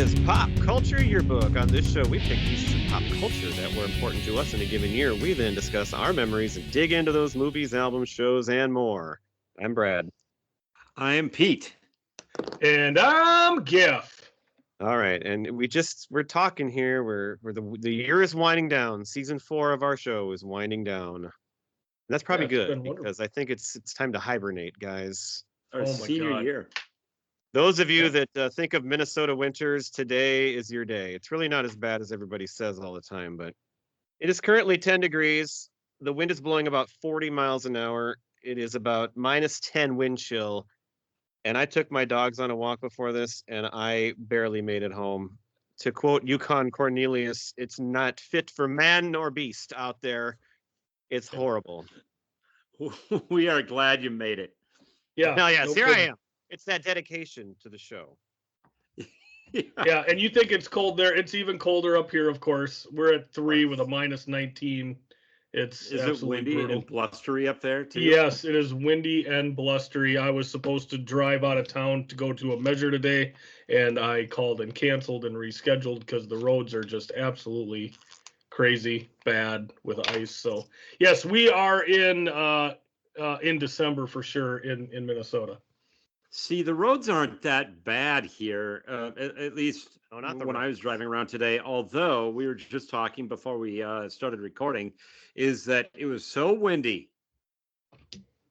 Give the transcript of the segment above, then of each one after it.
is Pop Culture Yearbook. On this show, we pick pieces of pop culture that were important to us in a given year. We then discuss our memories and dig into those movies, albums, shows, and more. I'm Brad. I am Pete. And I'm Giff. All right, and we're talking here. The year is winding down. Season 4 of our show is winding down. And that's probably good because I think it's time to hibernate, guys. Our senior year. Those of you that think of Minnesota winters, today is your day. It's really not as bad as everybody says all the time, but it is currently 10 degrees. The wind is blowing about 40 miles an hour. It is about -10 wind chill. And I took my dogs on a walk before this, and I barely made it home. To quote Yukon Cornelius, it's not fit for man nor beast out there. It's horrible. We are glad you made it. Yeah. No, yes, here I am. It's that dedication to the show. Yeah, and you think it's cold there. It's even colder up here, of course. We're at 3 with a -19. Is it windy brutal. and blustery up there too? Yes, it is windy and blustery. I was supposed to drive out of town to go to a measure today, and I called and canceled and rescheduled because the roads are just absolutely crazy bad with ice. So yes, we are in December for sure in Minnesota. See, the roads aren't that bad here, at least when I was driving around today. Although we were just talking before we started recording, is that it was so windy.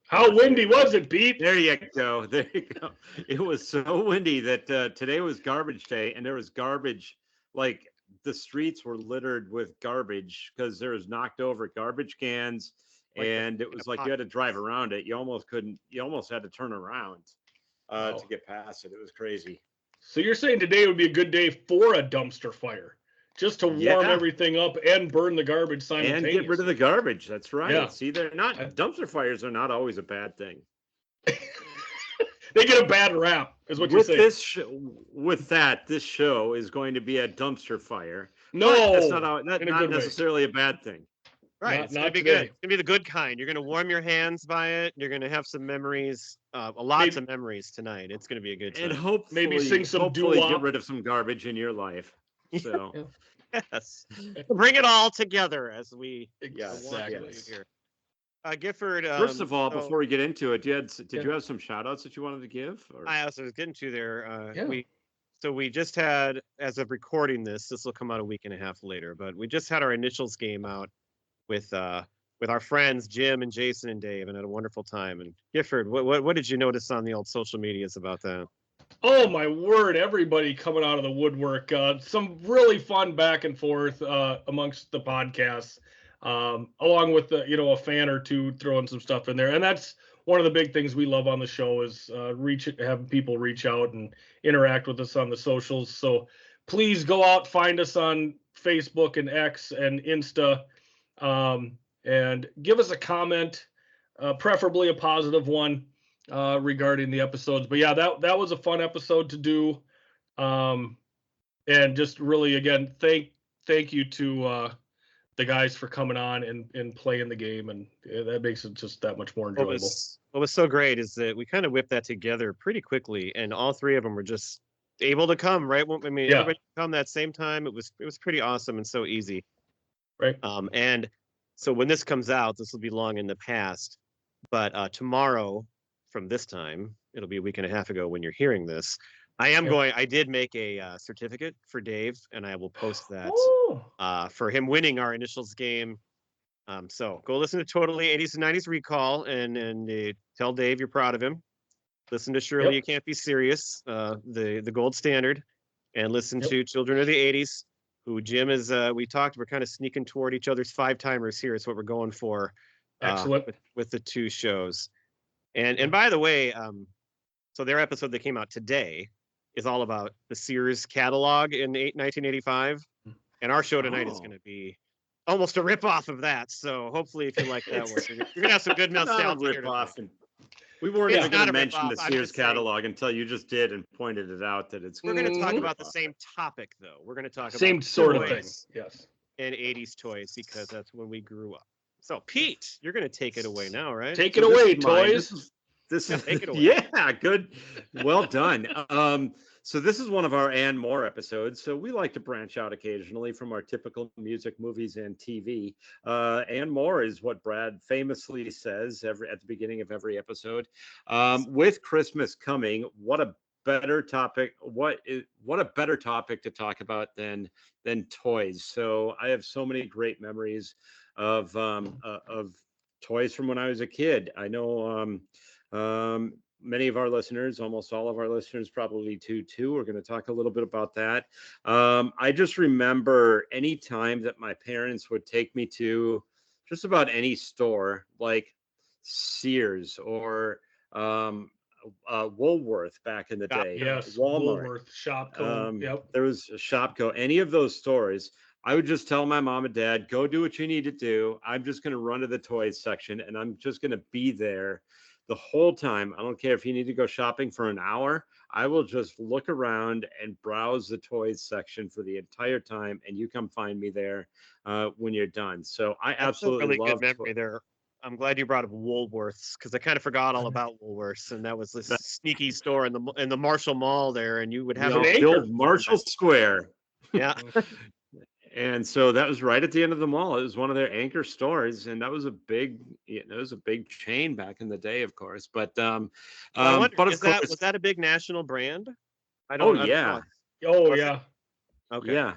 How windy was it, Pete? There you go. There you go. It was so windy that today was garbage day, and there was garbage. Like the streets were littered with garbage because there was knocked over garbage cans, and it was like you had to drive around it. You almost couldn't. You almost had to turn around. To get past it. It was crazy. So you're saying today would be a good day for a dumpster fire, just to warm everything up and burn the garbage simultaneously. And get rid of the garbage. That's right. Yeah. See, dumpster fires are not always a bad thing. They get a bad rap, is what you're saying. This show is going to be a dumpster fire. No, that's not necessarily a bad thing. Right, it's gonna be good. It's gonna be the good kind. You're gonna warm your hands by it. You're gonna have some memories, lots of memories tonight. It's gonna be a good time. And hopefully, maybe sing some get rid of some garbage in your life. So, yes, bring it all together as we exactly here. Gifford. First of all, before we get into it, did you have some shout outs that you wanted to give? Or? I also was getting to there. We just had, as of recording this will come out a week and a half later, but we just had our initials game out with our friends Jim and Jason and Dave, and had a wonderful time. And Gifford, what did you notice on the old social medias about that? Oh my word! Everybody coming out of the woodwork. Some really fun back and forth amongst the podcasts, along with a fan or two throwing some stuff in there. And that's one of the big things we love on the show is having people reach out and interact with us on the socials. So please go out, find us on Facebook and X and Insta. And give us a comment, preferably a positive one, regarding the episodes. But yeah, that was a fun episode to do. And just really, again, thank you to the guys for coming on and playing the game. And that makes it just that much more enjoyable. What was so great is that we kind of whipped that together pretty quickly, and all three of them were just able to come, right? Everybody come that same time. It was pretty awesome and so easy. Right. And so when this comes out, this will be long in the past. But tomorrow, from this time, it'll be a week and a half ago when you're hearing this. I did make a certificate for Dave, and I will post that for him winning our initials game. So go listen to Totally 80s and 90s Recall and tell Dave you're proud of him. Listen to Shirley, You Can't Be Serious, the gold standard, and listen to Children of the 80s. Who Jim is, we're kind of sneaking toward each other's 5-timers here. It's what we're going for. Excellent. With the two shows. And by the way, so their episode that came out today is all about the Sears catalog in 1985. And our show tonight is going to be almost a ripoff of that. So hopefully if you like that one, you're going to have some good nostalgia. We weren't even going to mention the Sears catalog until you just did and pointed it out that it's. We're going to talk about the same topic, though. We're going to talk about same sort of thing. Yes. And 80s toys because that's when we grew up. So, Pete, you're going to take it away now, right? Take it away, toys. This is take it away. Yeah, good. Well done. So this is one of our and more episodes. So we like to branch out occasionally from our typical music, movies, and TV. And more is what Brad famously says at the beginning of every episode. With Christmas coming, what a better topic! What a better topic to talk about than toys. So I have so many great memories of toys from when I was a kid. I know many of our listeners, almost all of our listeners, probably too. We're going to talk a little bit about that. I just remember any time that my parents would take me to just about any store, like Sears or Woolworth back in the day, Yes, Walmart. Woolworth, Shopco. Yep. There was a Shopko, any of those stores. I would just tell my mom and dad, go do what you need to do. I'm just going to run to the toys section and I'm just going to be there the whole time. I don't care if you need to go shopping for an hour. I will just look around and browse the toys section for the entire time. And you come find me there when you're done. So I absolutely really love good memory there. I'm glad you brought up Woolworths because I kind of forgot all about Woolworths, and that was this sneaky store in the Marshall Mall there, and you would have build Marshall Square. Yeah. And so that was right at the end of the mall. It was one of their anchor stores, and that was a big chain back in the day, of course. But but of course, was that a big national brand? Oh yeah. Okay. Yeah.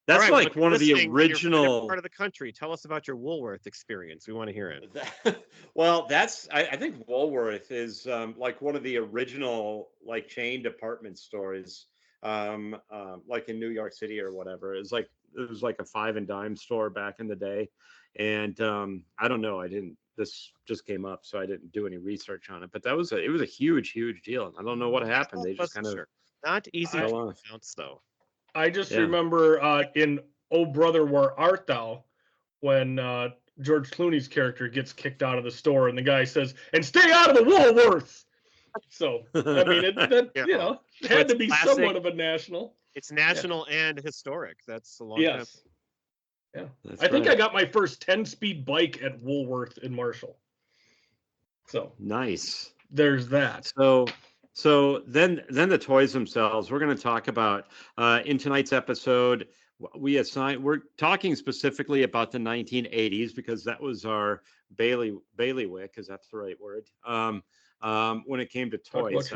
That's right, like one of the original part of the country. Tell us about your Woolworth experience. We want to hear it. Well, I think Woolworth is like one of the original like chain department stores, like in New York City or whatever. It was like a 5 and dime store back in the day, and I don't know. This just came up, so I didn't do any research on it. But it was a huge deal. I don't know what happened. They just kind of not easy to pronounce though. I just remember in Oh Brother, Where Art Thou, when George Clooney's character gets kicked out of the store and the guy says, and stay out of the Woolworths. So, I mean, it had to be classic. Somewhat of a national. It's national and historic. That's a long time. Yeah. I think I got my first 10-speed bike at Woolworth in Marshall. So nice. There's that. So then the toys themselves, we're going to talk about in tonight's episode. We're talking specifically about the 1980s because that was our bailiwick. Is that the right word? When it came to toys,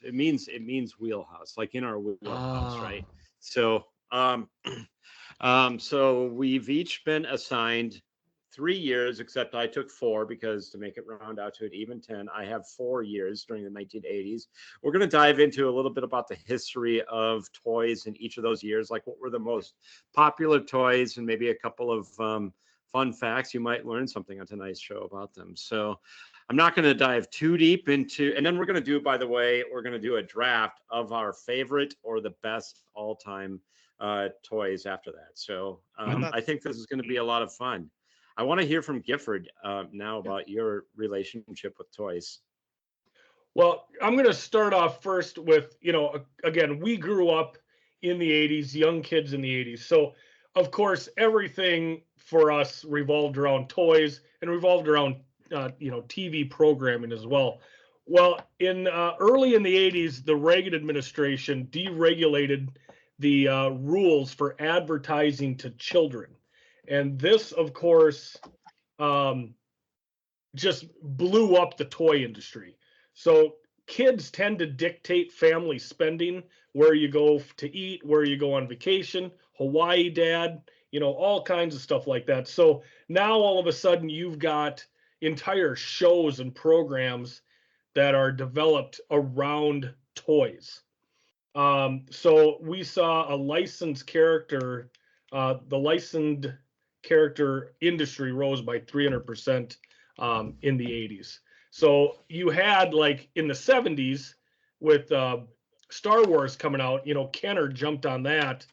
it means wheelhouse, like in our wheelhouse, right? So so we've each been assigned 3 years, except I took 4 because to make it round out to an even 10, I have 4 years during the 1980s. We're going to dive into a little bit about the history of toys in each of those years, like what were the most popular toys and maybe a couple of fun facts. You might learn something on tonight's show about them. So I'm not going to dive too deep into, and then we're going to do, by the way, we're going to do a draft of our favorite or the best all-time toys after that. So I think this is going to be a lot of fun. I want to hear from Gifford now about your relationship with toys. Well, I'm going to start off first with, again, we grew up in the 80s, young kids in the 80s. So, of course, everything for us revolved around toys and revolved around, TV programming as well. Well, early in the 80s, the Reagan administration deregulated the rules for advertising to children. And this, of course, just blew up the toy industry. So kids tend to dictate family spending, where you go to eat, where you go on vacation, Hawaii dad, all kinds of stuff like that. So now all of a sudden you've got entire shows and programs that are developed around toys. So we saw a licensed character, the licensed character industry rose by 300% in the 80s. So you had, like, in the 70s with Star Wars coming out, Kenner jumped on that.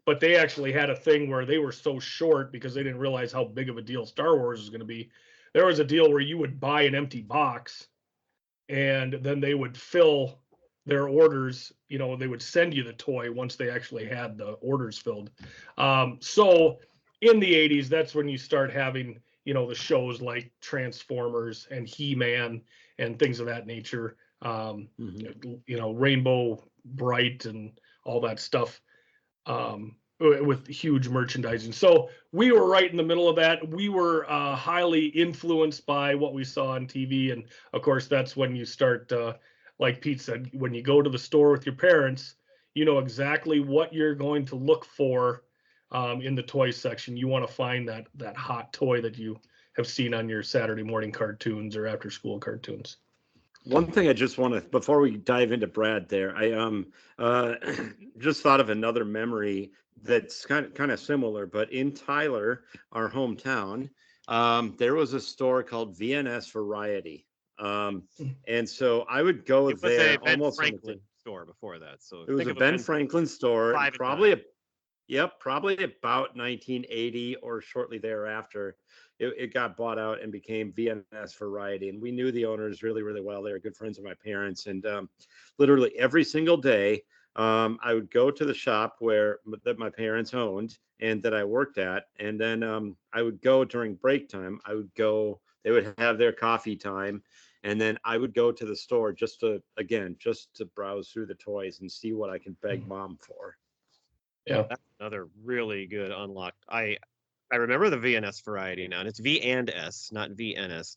But they actually had a thing where they were so short because they didn't realize how big of a deal Star Wars was going to be. There was a deal where you would buy an empty box and then they would fill their orders, they would send you the toy once they actually had the orders filled. So in the 80s, that's when you start having, the shows like Transformers and He-Man and things of that nature. Rainbow Bright and all that stuff, with huge merchandising. So we were right in the middle of that. We were highly influenced by what we saw on TV. And of course, that's when you start, like Pete said, when you go to the store with your parents, you know exactly what you're going to look for in the toy section. You want to find that hot toy that you have seen on your Saturday morning cartoons or after school cartoons. One thing I just want to, before we dive into Brad there, I just thought of another memory that's kind of similar, but in Tyler, our hometown, there was a store called VNS Variety. And so I would go It was there a Ben almost on the Franklin store before that. So it was think a of Ben Franklin store, private probably time. probably about 1980 or shortly thereafter. It got bought out and became VNS Variety, and we knew the owners really, really well. They were good friends of my parents, and literally every single day, I would go to the shop that my parents owned and that I worked at, and then I would go during break time. They would have their coffee time, and then I would go to the store just to browse through the toys and see what I could beg mom for. Yeah, That's another really good unlock. I remember the VNS Variety now, and it's V and S, not VNS.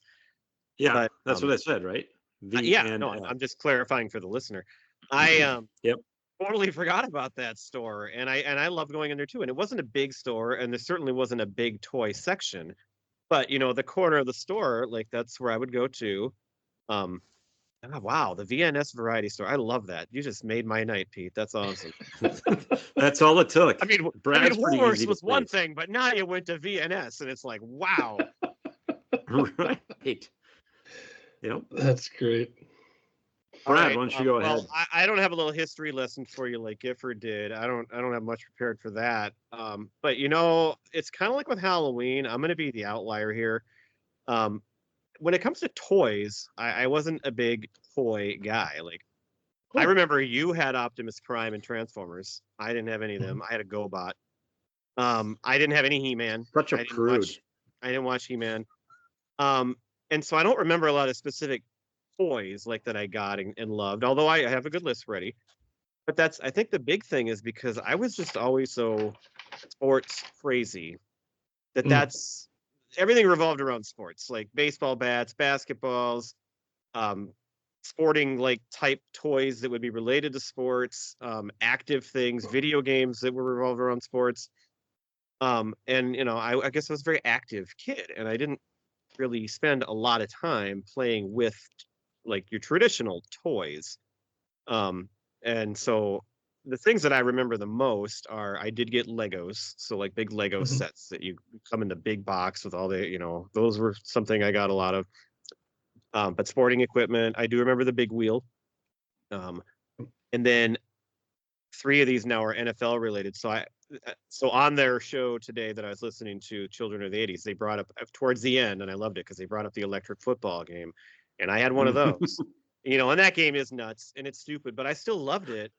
Yeah, But, that's what I said, right? I'm just clarifying for the listener. I Yep. totally forgot about that store, and I loved going in there too. And it wasn't a big store, and there certainly wasn't a big toy section. But the corner of the store, like that's where I would go to. Wow, the VNS Variety Store. I love that. You just made my night, Pete. That's awesome. That's all it took. Brad's pretty Woolworths easy to was one please. thing, but now you went to VNS, and it's like, wow. Right. Yep. that's great. Brad, All right, why don't you go ahead? Well, I don't have a little history lesson for you like Gifford did. I don't have much prepared for that. But it's kind of like with Halloween. I'm going to be the outlier here. When it comes to toys, I wasn't a big toy guy. Like, I remember you had Optimus Prime and Transformers. I didn't have any of them. I had a GoBot. I didn't have any He-Man. Such a prude. I didn't watch He-Man. And so I don't remember a lot of specific toys like that I got and loved, although I have a good list ready. But I think the big thing is because I was just always so sports crazy that's everything revolved around sports, like baseball bats, basketballs, sporting like type toys that would be related to sports, active things, video games that were revolved around sports. And I guess I was a very active kid, and I didn't really spend a lot of time playing with like your traditional toys. And so the things that I remember the most are I did get Legos, so like big Lego sets that you come in the big box with all the, those were something I got a lot of. But sporting equipment, I do remember the big wheel. And then 3 of these now are NFL related. So on their show today that I was listening to, Children of the 80s, they brought up towards the end, and I loved it because they brought up the electric football game, and I had one of those. And that game is nuts and it's stupid, but I still loved it.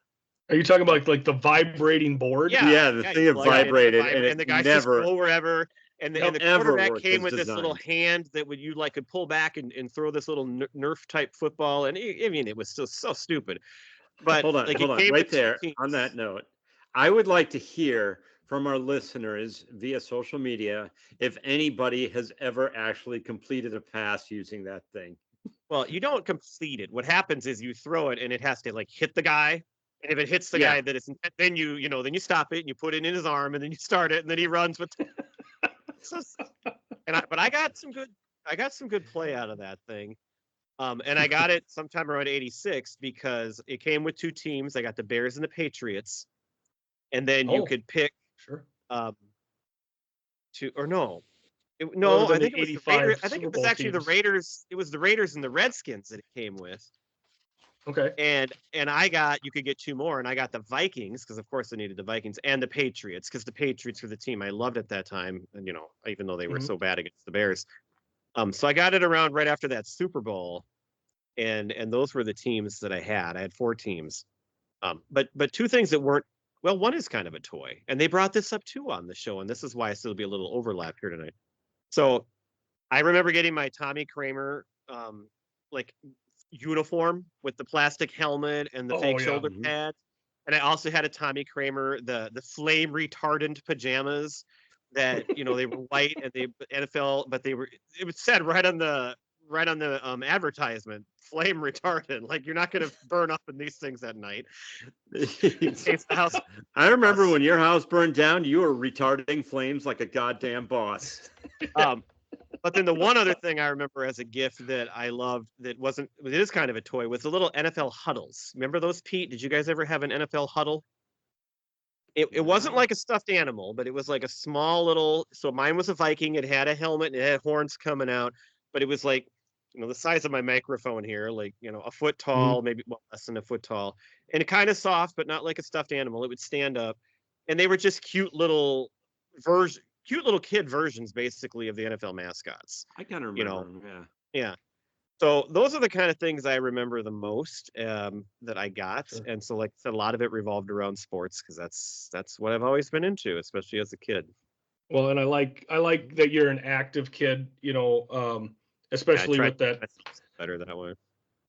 Are you talking about like the vibrating board? Yeah, the thing that vibrated, and the guys just go wherever. And the quarterback came with this little hand that you could pull back and throw this little Nerf type football. And it was still so stupid. But hold on, right there. On that note, I would like to hear from our listeners via social media if anybody has ever actually completed a pass using that thing. Well, you don't complete it. What happens is you throw it and it has to like hit the guy. And if it hits the guy that it's, then you stop it and you put it in his arm and then you start it and then he runs with. But I got some good play out of that thing. And I got it sometime around 86 because it came with 2 teams. I got the Bears and the Patriots. And then you could pick I think it was the Raiders. I think it was actually the Raiders. It was the Raiders and the Redskins that it came with. Okay. And you could get 2 more, and I got the Vikings because of course I needed the Vikings and the Patriots because the Patriots were the team I loved at that time, and even though they were so bad against the Bears. So I got it around right after that Super Bowl, and those were the teams that I had. I had 4 teams. But 2 things that weren't, well, one is kind of a toy, and they brought this up too on the show, and this is why I still be a little overlap here tonight. So I remember getting my Tommy Kramer uniform with the plastic helmet and the Oh, fake yeah. shoulder Mhm. pads. And I also had a Tommy Kramer, the flame retardant pajamas that, they were white and they NFL, but it was said right on the advertisement, flame retardant. Like you're not gonna burn up in these things at night. In case the house I remember us. when your house burned down, you were retarding flames like a goddamn boss. Um, but then the one other thing I remember as a gift that I loved that it is kind of a toy was the little NFL huddles. Remember those, Pete? Did you guys ever have an NFL huddle? It wasn't No. like a stuffed animal, but it was like a small little. So mine was a Viking. It had a helmet and it had horns coming out, but it was like, the size of my microphone here, like, a foot tall, maybe less than a foot tall, and kind of soft, but not like a stuffed animal. It would stand up, and they were just cute little kid versions, basically, of the NFL mascots. I kind of You remember know, him. Yeah. yeah. So those are the kind of things I remember the most, that I got, Sure. and so like I said, a lot of it revolved around sports because that's what I've always been into, especially as a kid. Well, and I like that you're an active kid, Yeah, I especially tried with that better that way.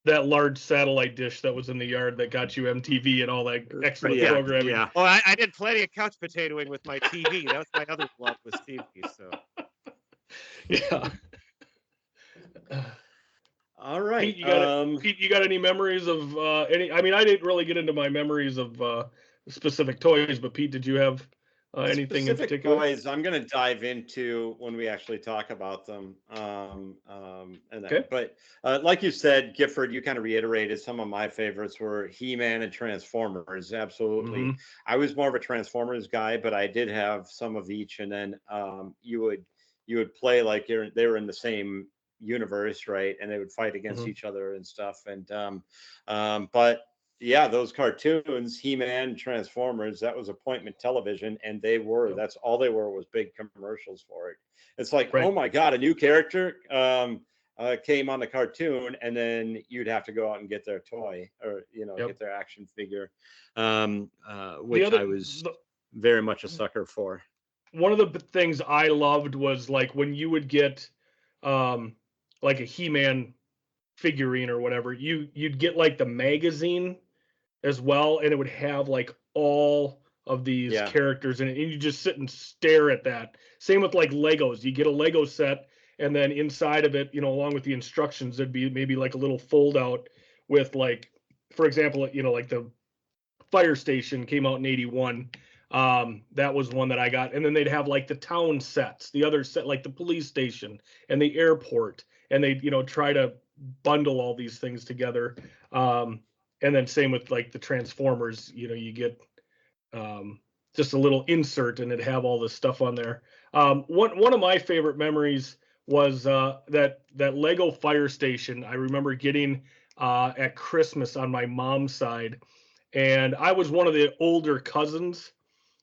that large satellite dish that was in the yard that got you MTV and all that excellent Yeah. programming. Yeah. Oh, I did plenty of couch potatoing with my TV. That was my other love, was TV. So Yeah. All right. Pete, you got any memories of any? I mean, I didn't really get into my memories of specific toys, but Pete, did you have anything in Specific particular? toys I'm going to dive into when we actually talk about them. Okay. But like you said, Gifford, you kind of reiterated some of my favorites were He-Man and Transformers. Absolutely. Mhm. I was more of a Transformers guy, but I did have some of each. And then you would play like they were in the same universe, right? And they would fight against Mhm. each other and stuff. And but yeah, those cartoons, He-Man, Transformers, that was appointment television, and Yep. that's all they were was big commercials for it. It's like, Right. oh my God, a new character came on the cartoon, and then you'd have to go out and get their toy or, Yep. get their action figure, The which other I was the, very much a sucker for. one of the things I loved was like when you would get um like a He-Man figurine or whatever, you'd get like the magazine as well, and it would have like all of these Yeah. characters in it, and you just sit and stare at that. Same with like Legos. You get a Lego set, and then inside of it, along with the instructions, there'd be maybe like a little fold out with like, for example, like the fire station came out in 81. That was one that I got. And then they'd have like the town sets, the other set, like the police station and the airport. And they, try to bundle all these things together. And then same with like the Transformers, you get just a little insert and it'd have all this stuff on there. One of my favorite memories was that Lego fire station. I remember getting at Christmas on my mom's side, and I was one of the older cousins.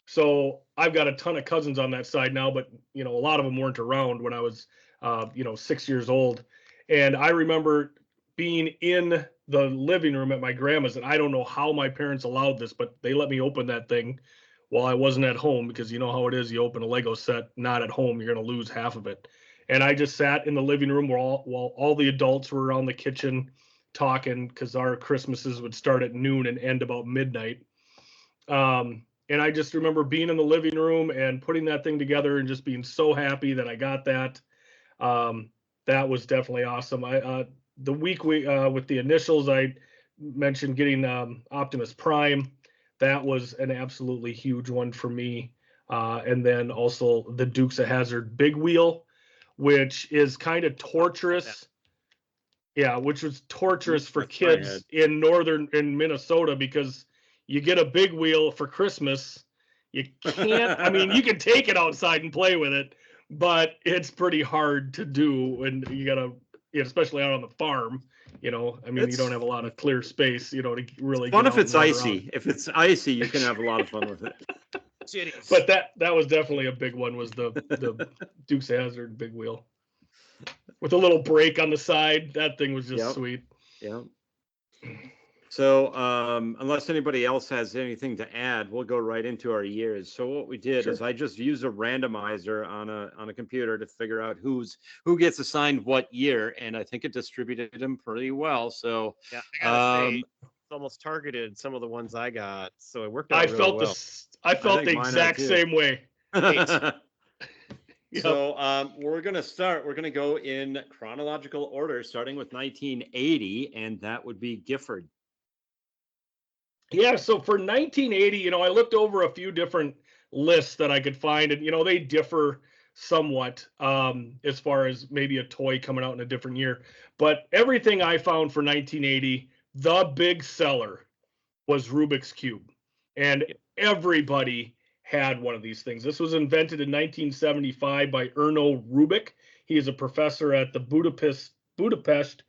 So I've got a ton of cousins on that side now, but a lot of them weren't around when I was 6 years old. And I remember being in the living room at my grandma's, and I don't know how my parents allowed this, but they let me open that thing while I wasn't at home, because you know how it is. You open a Lego set not at home, you're going to lose half of it. And I just sat in the living room while all the adults were around the kitchen talking, because our Christmases would start at noon and end about midnight. And I just remember being in the living room and putting that thing together and just being so happy that I got that. That was definitely awesome. The week with the initials, I mentioned getting Optimus Prime. That was an absolutely huge one for me. And then also the Dukes of Hazzard Big Wheel, which is kind of torturous. Yeah, which was torturous for That's my kids in Minnesota, because you get a big wheel for Christmas. You can't, I mean, you can take it outside and play with it, but it's pretty hard to do. And you got to, especially out on the farm, I mean, you don't have a lot of clear space, to really Fun get if out it's and run icy. around. If it's icy, you can have a lot of fun with it. Shitties. But that was definitely a big one, was the Dukes of Hazzard Big Wheel with a little break on the side. That thing was just Yep. sweet. Yeah. So unless anybody else has anything to add, we'll go right into our years. So what we did is I just used a randomizer on a computer to figure out who gets assigned what year, and I think it distributed them pretty well. So Yeah, I gotta say, it's almost targeted some of the ones I got, so it worked out really well. I felt think the mine exact are too. same way. So we're gonna go in chronological order, starting with 1980, and that would be Gifford. Yeah, so for 1980, I looked over a few different lists that I could find, and they differ somewhat as far as maybe a toy coming out in a different year. But everything I found for 1980, the big seller was Rubik's Cube, and everybody had one of these things. This was invented in 1975 by Erno Rubik. He is a professor at the Budapest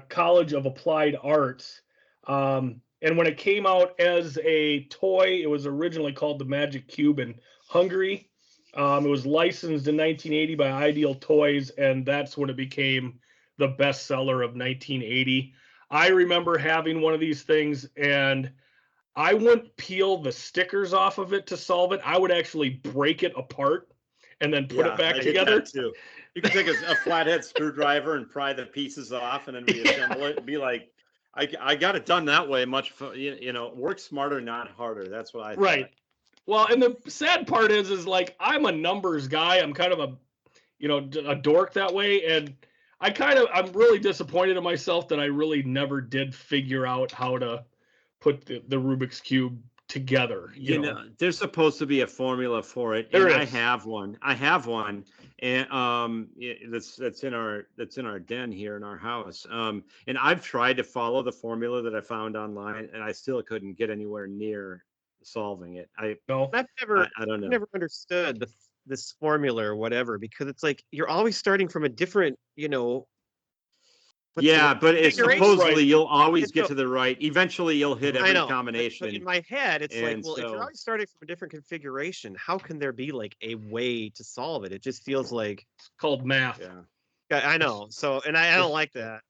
College of Applied Arts. And when it came out as a toy, it was originally called the Magic Cube in Hungary. It was licensed in 1980 by Ideal Toys, and that's when it became the bestseller of 1980. I remember having one of these things, and I wouldn't peel the stickers off of it to solve it. I would actually break it apart and then put it back I did together. that too. You can take a flathead screwdriver and pry the pieces off, and then reassemble it and be like, I got it done that way. Work smarter, not harder. That's what I thought. Right. Well, and the sad part is like I'm a numbers guy. I'm kind of a dork that way, and I'm really disappointed in myself that I really never did figure out how to put the Rubik's Cube together. You know, there's supposed to be a formula for it. There and is. I have one, and that's in our den here in our house. And I've tried to follow the formula that I found online, and I still couldn't get anywhere near solving it. I've never I don't know. never understood this formula or whatever, because it's like you're always starting from a different, but it's supposedly right. You'll always get to the right. Eventually, you'll hit every combination. But in my head, it's like, And well, if you're always starting from a different configuration, how can there be like a way to solve it? It just feels like it's called math. Yeah, I know. So, and I don't like that.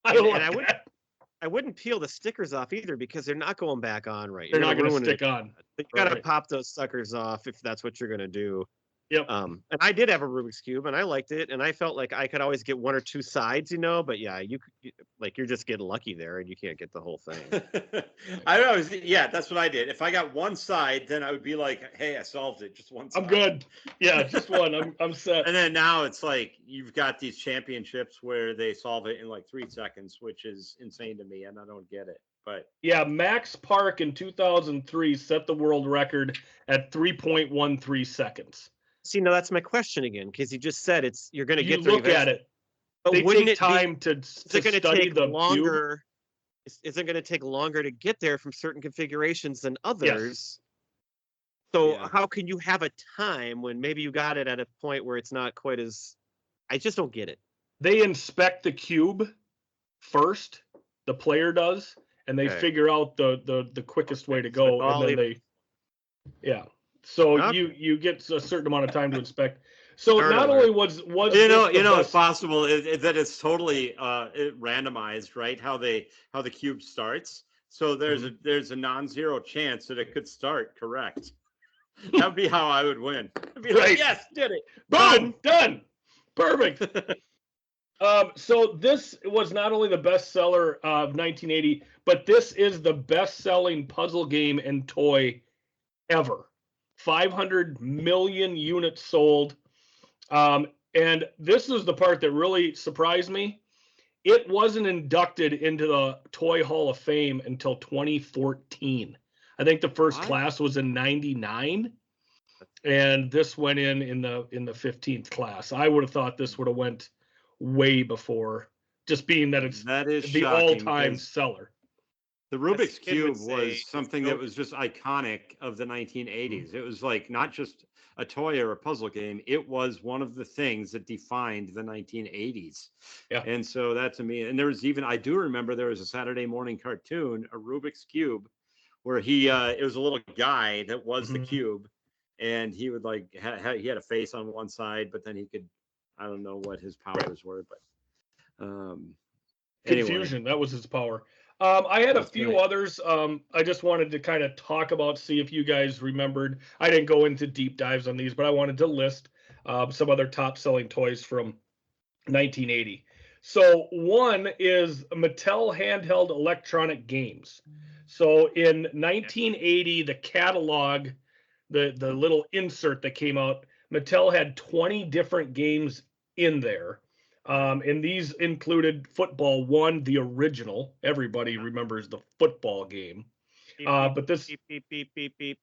I wouldn't peel the stickers off either, because they're not going back on right. They're not going to stick on. You got to pop those suckers off if that's what you're going to do. Yep. And I did have a Rubik's Cube, and I liked it, and I felt like I could always get one or two sides, but yeah, you're just getting lucky there, and you can't get the whole thing. That's what I did. If I got one side, then I would be like, hey, I solved it, just one side. I'm good. Yeah, just one. I'm set. And then now it's like you've got these championships where they solve it in like 3 seconds, which is insane to me, and I don't get it. But yeah, Max Park in 2003 set the world record at 3.13 seconds. See, now that's my question again, because you just said you're going to get there. You look at it. But they wouldn't take time to study the longer? Is it going to take longer to get there from certain configurations than others? Yes. So how can you have a time when maybe you got it at a point where it's not quite as? I just don't get it. They inspect the cube first. The player does, and they figure out the quickest way to go, and then So you get a certain amount of time to inspect. So not only was it's possible that it's totally randomized, right? How the cube starts. So there's a non-zero chance that it could start correct. That would be how I would win. I'd be like, yes, did it. Boom, done. Perfect. So this was not only the bestseller of 1980, but this is the best-selling puzzle game and toy ever. 500 million units sold. And this is the part that really surprised me. It wasn't inducted into the Toy Hall of Fame until 2014. I think the first class was in 99, and this went in the 15th class. I would have thought this would have went way before, just being that it's the all-time seller. The Rubik's Cube was something that was just iconic of the 1980s. It was like not just a toy or a puzzle game. It was one of the things that defined the 1980s. Yeah. And so that to me, and there was even, I do remember there was a Saturday morning cartoon, a Rubik's Cube, where it was a little guy that was the cube, and he would like, he had a face on one side, but then he could, I don't know what his powers were, but Confusion, that was his power. I had a That's few right. others. I just wanted to kind of talk about, see if you guys remembered. I didn't go into deep dives on these, but I wanted to list some other top selling toys from 1980. So one is Mattel handheld electronic games. So in 1980, the catalog, the little insert that came out, Mattel had 20 different games in there. And these included Football One, the original. Everybody remembers the football game. Beep, beep, But this, beep, beep, beep, beep, beep.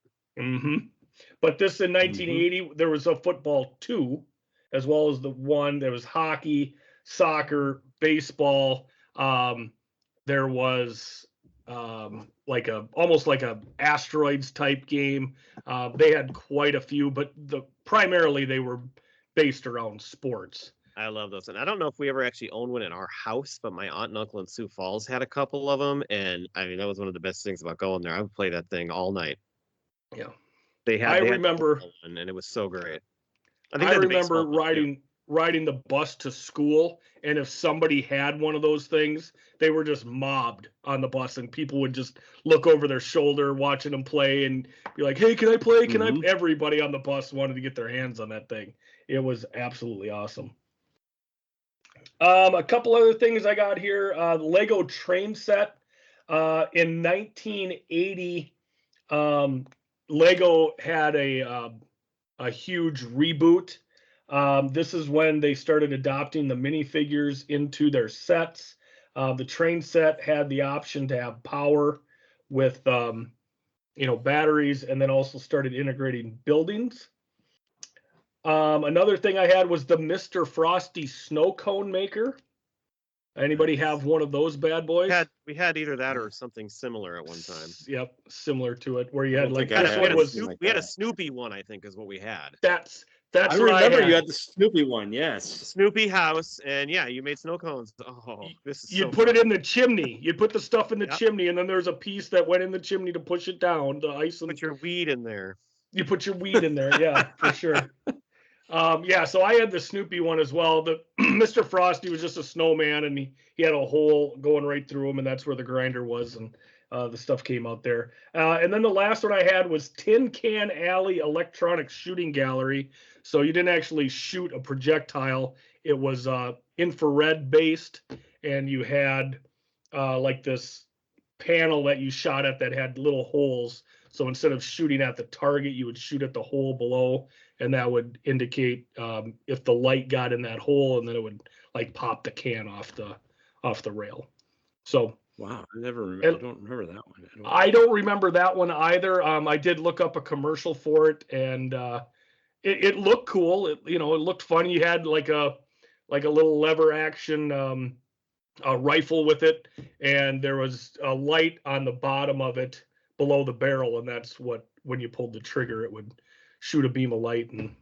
but this in Mhm. 1980, there was a Football Two, as well as the one. There was hockey, soccer, baseball. There was like a almost like a asteroids type game. They had quite a few, but primarily they were based around sports. I love those. And I don't know if we ever actually owned one in our house, but my aunt and uncle in Sioux Falls had a couple of them. And I mean, that was one of the best things about going there. I would play that thing all night. Yeah, They I had the remember. football one, and it was so great. I think I they had the remember baseball one, too. riding the bus to school, and if somebody had one of those things, they were just mobbed on the bus, and people would just look over their shoulder watching them play and be like, "Hey, can I play? Can I?" Mhm. Everybody on the bus wanted to get their hands on that thing. It was absolutely awesome. A couple other things I got here. Lego train set. In 1980, Lego had a huge reboot. This is when they started adopting the minifigures into their sets. The train set had the option to have power with batteries, and then also started integrating buildings. Another thing I had was the Mr. Frosty snow cone maker. Anybody have one of those bad boys? We had either that or something similar at one time. Yep, similar to it, where you I had don't like think I this had one was anything like We had a that. Snoopy one, I think, is what we had. that's I what remember I you had the Snoopy one. Yes. Snoopy house, and yeah, you made snow cones. Oh, this is You'd so put it fun. in the chimney. You'd put the stuff in the Yep. chimney, and then there's a piece that went in the chimney to push it down. The ice and Put your weed in there. you put your weed in there. Yeah, for sure. Yeah, so I had the Snoopy one as well. The Mr. Frosty was just a snowman, and he had a hole going right through him, and that's where the grinder was, and the stuff came out there. And then the last one I had was Tin Can Alley Electronic Shooting Gallery. So you didn't actually shoot a projectile; it was infrared based, and you had like this panel that you shot at that had little holes. So instead of shooting at the target, you would shoot at the hole below, and that would indicate if the light got in that hole, and then it would like pop the can off the rail. So Wow, I don't remember that one at all. I don't remember that one either. I did look up a commercial for it, and it looked cool. It looked fun. You had like a little lever action a rifle with it, and there was a light on the bottom of it below the barrel, and that's what, when you pulled the trigger, it would shoot a beam of light, and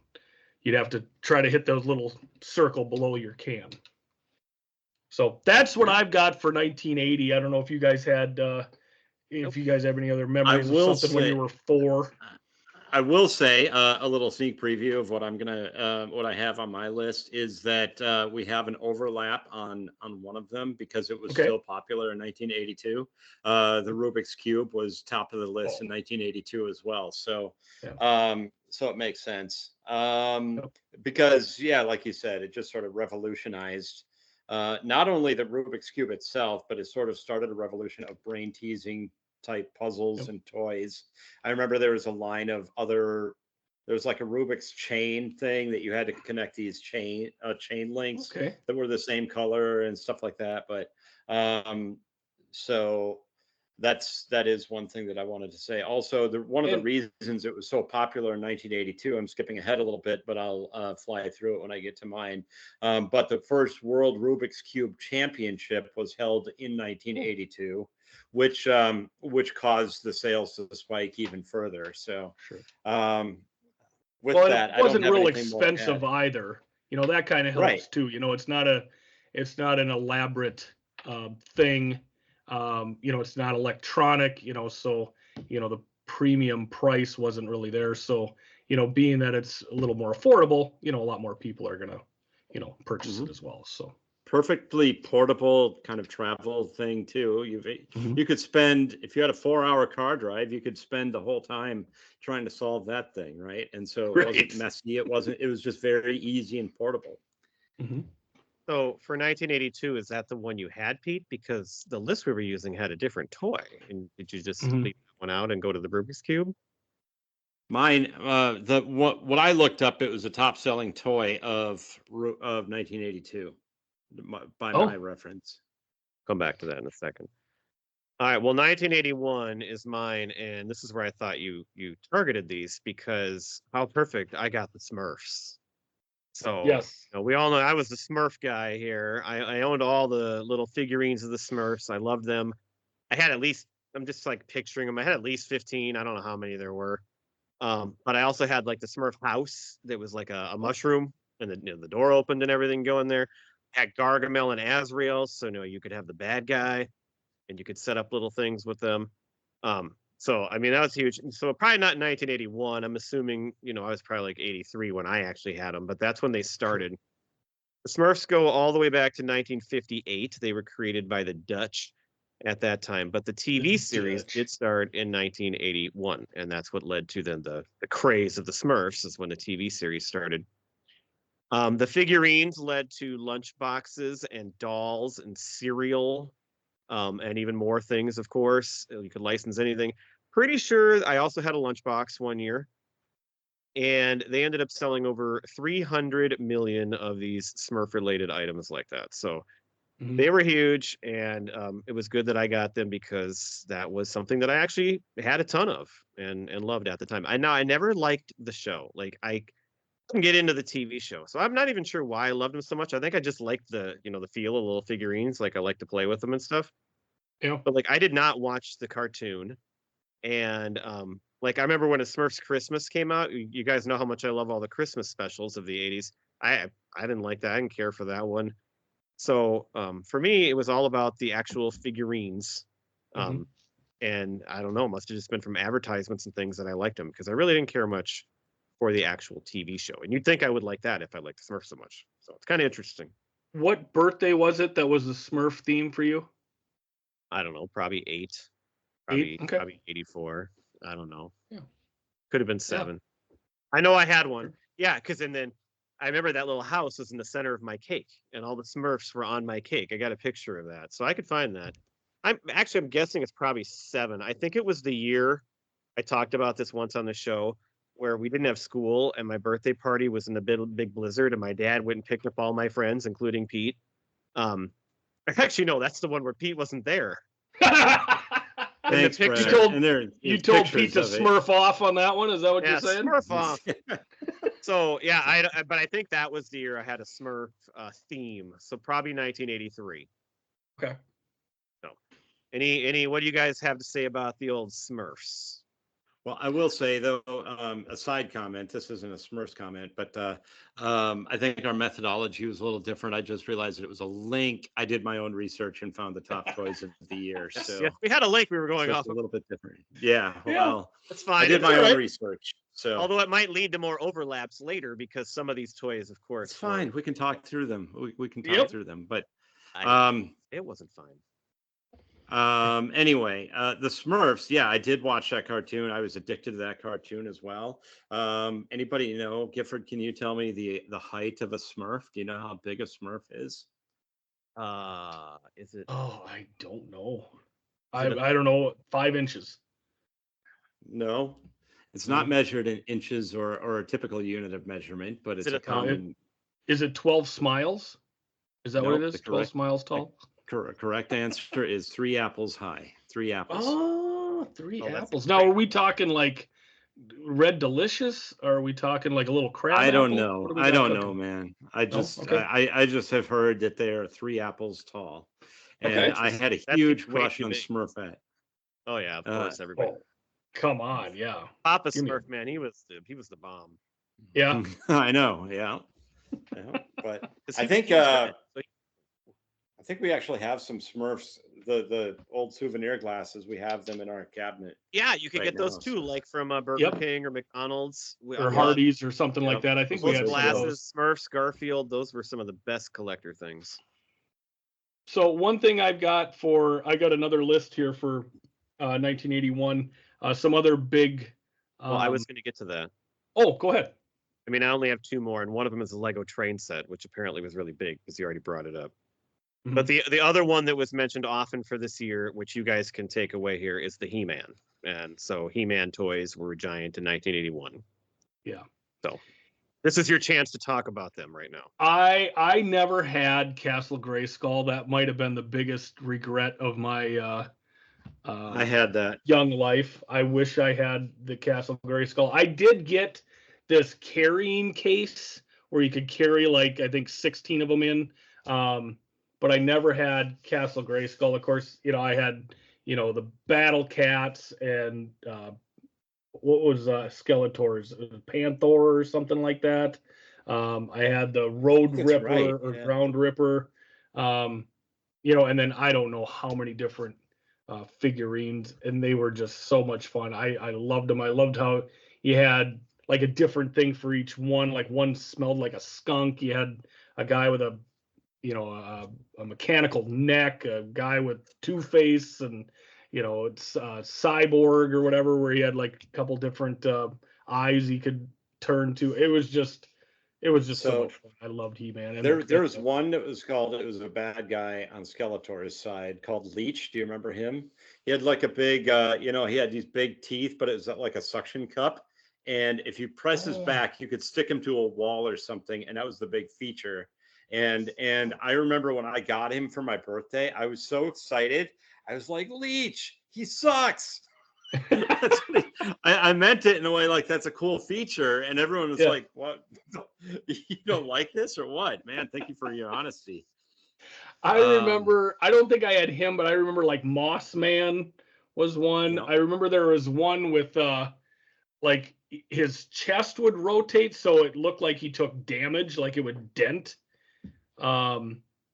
you'd have to try to hit those little circle below your can. So that's what I've got for 1980. I don't know if you guys had if you guys have any other memories of something when you were 4. I will say a little sneak preview of what what I have on my list is that we have an overlap on one of them because it was still popular in 1982. The Rubik's Cube was top of the list in 1982 as well. So, so it makes sense because, yeah, like you said, it just sort of revolutionized not only the Rubik's Cube itself, but it sort of started a revolution of brain teasing type puzzles and toys. I remember there was a line of there was like a Rubik's chain thing that you had to connect these chain links that were the same color and stuff like that. But so that is one thing that I wanted to say. Also, one of the reasons it was so popular in 1982, I'm skipping ahead a little bit, but I'll fly through it when I get to mine. But the first World Rubik's Cube Championship was held in 1982. Which caused the sales to spike even further. So, with that, it wasn't I don't have real anything more to expensive add. either. That kind of helps too. It's not an elaborate thing. It's not electronic. So the premium price wasn't really there. So being that it's a little more affordable, a lot more people are gonna purchase it as well. So perfectly portable kind of travel thing too. You could spend, if you had a 4-hour car drive, you could spend the whole time trying to solve that thing, right? And so it wasn't messy. It was just very easy and portable. So for 1982, is that the one you had, Pete? Because the list we were using had a different toy. And did you just leave that one out and go to the Rubik's Cube? Mine, what I looked up, it was a top selling toy of 1982 by my reference. Come back to that in a second. All right. Well, 1981 is mine, and this is where I thought you targeted these because how perfect. I got the Smurfs. So Yes. we all know I was the Smurf guy here. I owned all the little figurines of the Smurfs. I loved them. I had at least, I'm just like picturing them. I had at least 15. I don't know how many there were. But I also had like the Smurf house that was like a mushroom, and the door opened and everything going there. Had Gargamel and Azrael, so you could have the bad guy, and you could set up little things with them. So I mean that was huge. So probably not in 1981. I'm assuming I was probably like 83 when I actually had them, but that's when they started. The Smurfs go all the way back to 1958. They were created by the Dutch at that time, but the TV series did start in 1981, and that's what led to then the craze of the Smurfs is when the TV series started. The figurines led to lunchboxes and dolls and cereal, and even more things, of course. You could license anything. Pretty sure I also had a lunchbox one year, and they ended up selling over 300 million of these Smurf-related items like that. So they were huge, and it was good that I got them because that was something that I actually had a ton of and loved at the time. I never liked the show. Like I couldn't get into the TV show, so I'm not even sure why I loved them so much. I think I just liked the the feel of little figurines. Like I like to play with them and stuff. Yeah. But like I did not watch the cartoon, and like I remember when a Smurfs Christmas came out. You guys know how much I love all the Christmas specials of the '80s. I didn't like that. I didn't care for that one. So for me, it was all about the actual figurines. And I don't know, it must have just been from advertisements and things that I liked them because I really didn't care much for the actual TV show. And you'd think I would like that if I liked the Smurfs so much. So it's kind of interesting. What birthday was it that was the Smurf theme for you? I don't know, probably 8. Okay. Probably 84. I don't know. Yeah. Could have been 7. I know I had one. Yeah, because and then I remember that little house was in the center of my cake, and all the Smurfs were on my cake. I got a picture of that, so I could find that. I'm guessing it's probably 7. I think it was the year I talked about this once on the show where we didn't have school, and my birthday party was in the big blizzard, and my dad went and picked up all my friends, including Pete. Actually, no, that's the one where Pete wasn't there. Thanks, Brad. You told Pete to Smurf off on that one. Is that what you're saying? Smurf off. So yeah, but I think that was the year I had a Smurf theme. So probably 1983. Okay. So, any what do you guys have to say about the old Smurfs? Well, I will say though, a side comment. This isn't a Smurfs comment, but I think our methodology was a little different. I just realized that it was a link. I did my own research and found the top toys of the year. So yes, we had a link we were going off a little bit different. Yeah, well, that's fine. I did my own research. So although it might lead to more overlaps later because some of these toys, of course, it's fine. We can talk through them. We can talk through them, but it wasn't fine. Anyway, the Smurfs, yeah, I did watch that cartoon. I was addicted to that cartoon as well. Anybody know, Gifford, can you tell me the height of a Smurf? Do you know how big a Smurf is? Is it? Oh, I don't know. I don't know. 5 inches. No, it's not measured in inches or a typical unit of measurement, but it's a common. Is it 12 smiles? Is that what it is? 12 smiles tall? Correct answer is 3 apples high. 3 apples. Oh, 3 apples. Now, are we talking like Red Delicious? Or are we talking like a little crab? I don't know. I don't know, man. I just I just have heard that they are 3 apples tall, and I had a huge crush on Smurfette. Oh yeah, of course, everybody. Oh, come on, yeah. Papa Smurf, man, he was the bomb. Yeah, I know. Yeah, but I think we actually have some Smurfs, the old souvenir glasses. We have them in our cabinet. Yeah, you could get those too, like from Burger King or McDonald's or Hardee's or something like that. I think we had glasses, Smurfs, Garfield. Those were some of the best collector things. So one thing I got another list here for 1981. Some other big. Well, I was going to get to that. Oh, go ahead. I mean, I only have two more, and one of them is a Lego train set, which apparently was really big because you already brought it up. Mhm. But the other one that was mentioned often for this year, which you guys can take away here, is the He-Man. And so He-Man toys were giant in 1981. Yeah. So this is your chance to talk about them right now. I never had Castle Grayskull. That might have been the biggest regret of my I had that. young life. I wish I had the Castle Grayskull. I did get this carrying case where you could carry like I think 16 of them in. But I never had Castle Grayskull. Of course, I had the Battle Cats and what was Skeletor's Panther or something like that. I had the Road That's Ripper right, or yeah. Ground Ripper. And then I don't know how many different figurines, and they were just so much fun. I loved them. I loved how you had like a different thing for each one. Like one smelled like a skunk. You had a guy with a mechanical neck, a guy with Two-Face, and it's Cyborg or whatever, where he had like a couple different eyes he could turn to. It was just so So, much fun. I loved He-Man. There was one that was called, it was a bad guy on Skeletor's side called Leech. Do you remember him? He had like a big, he had these big teeth, but it was like a suction cup. And if you press his back, you could stick him to a wall or something. And that was the big feature. And I remember when I got him for my birthday, I was so excited. I was like, Leech, he sucks. I meant it in a way like that's a cool feature, and everyone was like, "What? You don't like this or what?" Man, thank you for your honesty. I remember. I don't think I had him, but I remember like Moss Man was one. Yep. I remember there was one with like his chest would rotate so it looked like he took damage, like it would dent.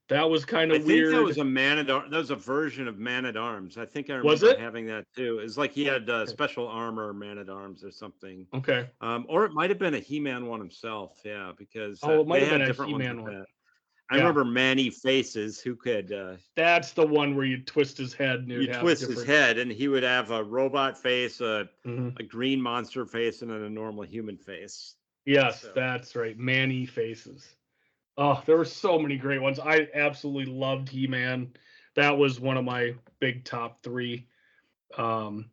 That was kind I of think weird. that was a that was a version of Man at Arms. I think I Was remember it? having that too. It's like he had special armor, Man at Arms, or something. Okay. Or it might have been a He-Man one himself. Yeah, because It might they have had been a different ones He-Man like one. that. I remember Manny Faces, who could That's the one where you twist his head and you twist his head, and he would have a robot face, a green monster face, and then a normal human face. Yes, So. that's right. Manny Faces. Oh, there were so many great ones. I absolutely loved He-Man. That was one of my big top three. And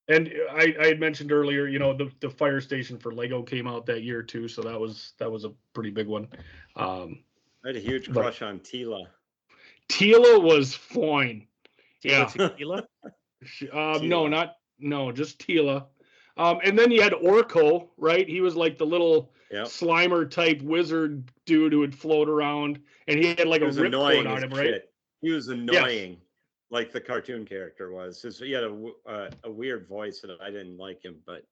I had mentioned earlier, the fire station for Lego came out that year too, so that was a pretty big one. I had a huge crush on Teela. Teela was fine. Tequila? No, just Teela. And then you had Orko, right? He was like the little Slimer type wizard dude who would float around, and he had like a ripcord on him, right? He was annoying, like the cartoon character was. He had a weird voice, and I didn't like him, but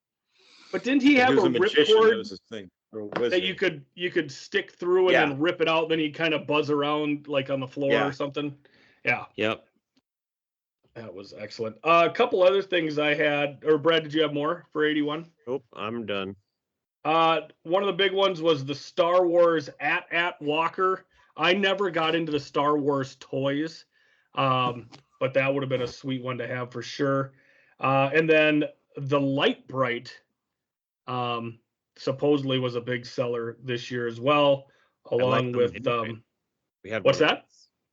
didn't he have a ripcord? That was his thing. That you could stick through and then rip it out, then he'd kind of buzz around like on the floor or something. Yeah. Yep. That was excellent. A couple other things I had, or Brad, did you have more for 81? Nope, I'm done. One of the big ones was the Star Wars at Walker. I never got into the Star Wars toys, but that would have been a sweet one to have for sure. And then the Light Bright supposedly was a big seller this year as well, along with we had what's that?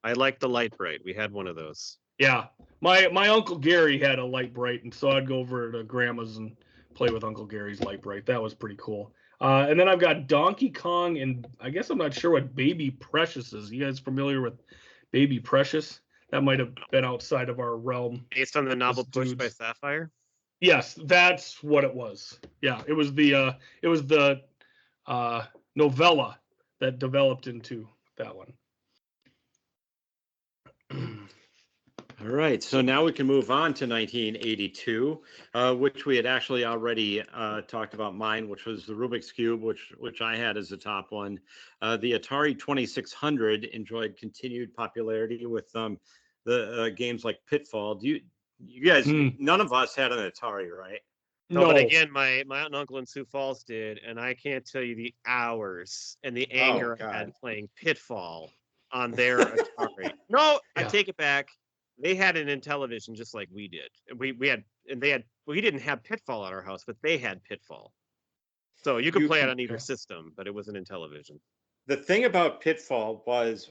I like the Light Bright. We had one of those. Yeah, my Uncle Gary had a Light Bright, and so I'd go over to Grandma's and play with Uncle Gary's Light Bright. That was pretty cool. And then I've got Donkey Kong, and I guess I'm not sure what Baby Precious is. You guys familiar with Baby Precious? That might have been outside of our realm. Based on the novel Push by Sapphire? Yes, that's what it was. Yeah, it was the novella that developed into that one. All right, so now we can move on to 1982, which we had actually already talked about mine, which was the Rubik's Cube, which I had as the top one. The Atari 2600 enjoyed continued popularity with the games like Pitfall. You guys, none of us had an Atari, right? No, but again, my aunt and uncle in Sioux Falls did, and I can't tell you the hours and the anger I had playing Pitfall on their Atari. No, I Yeah. take it back. They had an Intellivision just like we did. We had, and they had. We didn't have Pitfall at our house, but they had Pitfall. So you could You- play it on either Yeah. system, but it was an Intellivision. The thing about Pitfall was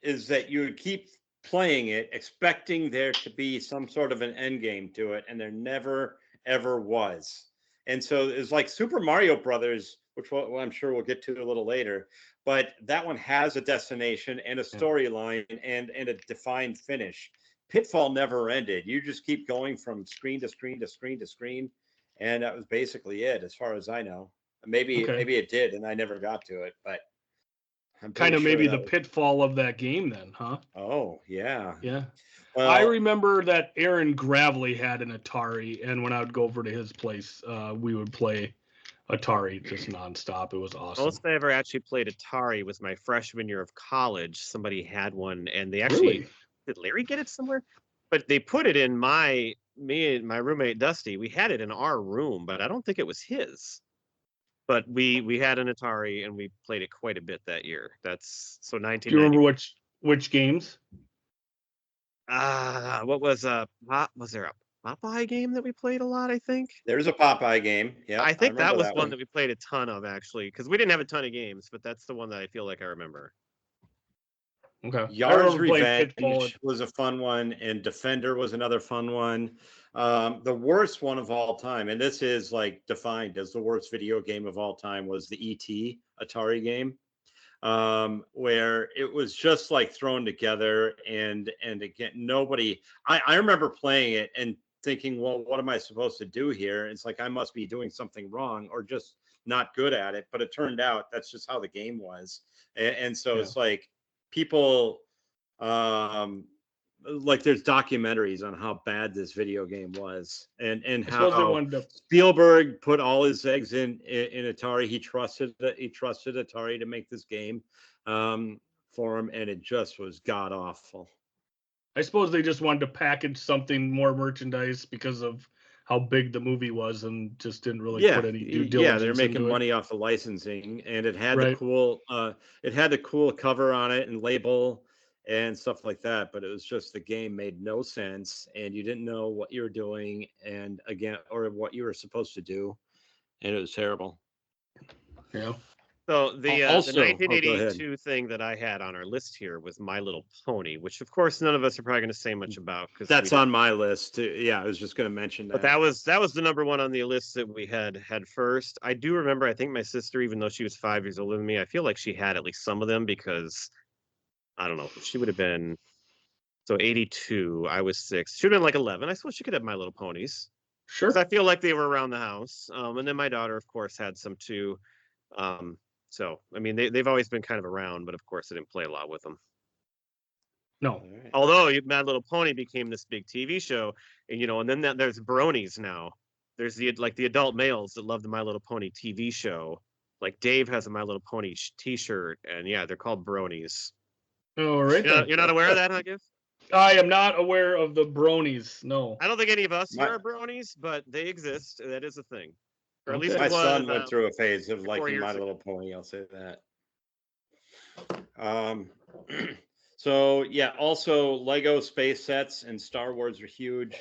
is that you would keep playing it, expecting there to be some sort of an end game to it, and there never ever was. And so it's like Super Mario Brothers, which I'm sure we'll get to a little later, but that one has a destination and a storyline and a defined finish. Pitfall never ended. You just keep going from screen to screen to screen to screen, and that was basically it, as far as I know. Maybe Okay. maybe it did, and I never got to it, but I'm Kind pretty of sure maybe that the was- pitfall of that game then, huh? Oh yeah. Yeah. Well, I remember that Aaron Gravely had an Atari, and when I would go over to his place, we would play Atari just nonstop. It was awesome. Most I ever actually played Atari was my freshman year of college. Somebody had one, and they actually Really? did Larry get it somewhere? But they put it in me and my roommate Dusty. We had it in our room, but I don't think it was his. But we had an Atari and we played it quite a bit that year. That's so Do you 1990. remember which games? What was was there a Popeye game that we played a lot? I think. there's a Popeye game. Yeah, I think that remember was one that we played a ton of actually, because we didn't have a ton of games, but that's the one that I feel like I remember. Okay. I Yard's remember playing Pitfall. Revenge was a fun one, and Defender was another fun one. The worst one of all time, and this is like defined as the worst video game of all time, was the ET Atari game, where it was just like thrown together, and again, nobody. I remember playing it and thinking, well, what am I supposed to do here? It's like I must be doing something wrong or just not good at it. But it turned out that's just how the game was, and so it's like people like there's documentaries on how bad this video game was and I suppose they how wanted to. Spielberg put all his eggs in Atari. He trusted Atari to make this game for him, and it just was god awful. I suppose they just wanted to package something more merchandise because of how big the movie was, and just didn't really put any due diligence. Yeah, they're making into money off the licensing, and it had Right. the cool cover on it and label and stuff like that. But it was just the game made no sense, and you didn't know what you were doing, and again, or what you were supposed to do, and it was terrible. it. Yeah. So the Also- oh, go ahead. 1982 thing that I had on our list here was My Little Pony, which of course none of us are probably going to say much about because That's on my list too. Yeah, I was just going to mention that. But that was the number one on the list that we had first. I do remember. I think my sister, even though she was 5 years older than me, I feel like she had at least some of them because I don't know. She would have been so 82. I was 6. She would have been like 11. I suppose she could have My Little Ponies. Sure. 'Cause I feel like they were around the house. And then my daughter, of course, had some too. So I mean, they've always been kind of around, but of course, I didn't play a lot with them. No. All right. Although My Little Pony became this big TV show, and then there's bronies now. There's the adult males that love the My Little Pony TV show. Like Dave has a My Little Pony T-shirt, and yeah, they're called bronies. All right. then. You're not aware of that, I guess? I am not aware of the bronies. No. I don't think any of us My- here are bronies, but they exist. That is a thing. Or at Okay. least My it was, son went through a phase of 4 liking years My ago. Little Pony. I'll say that. So yeah, also Lego space sets and Star Wars are huge.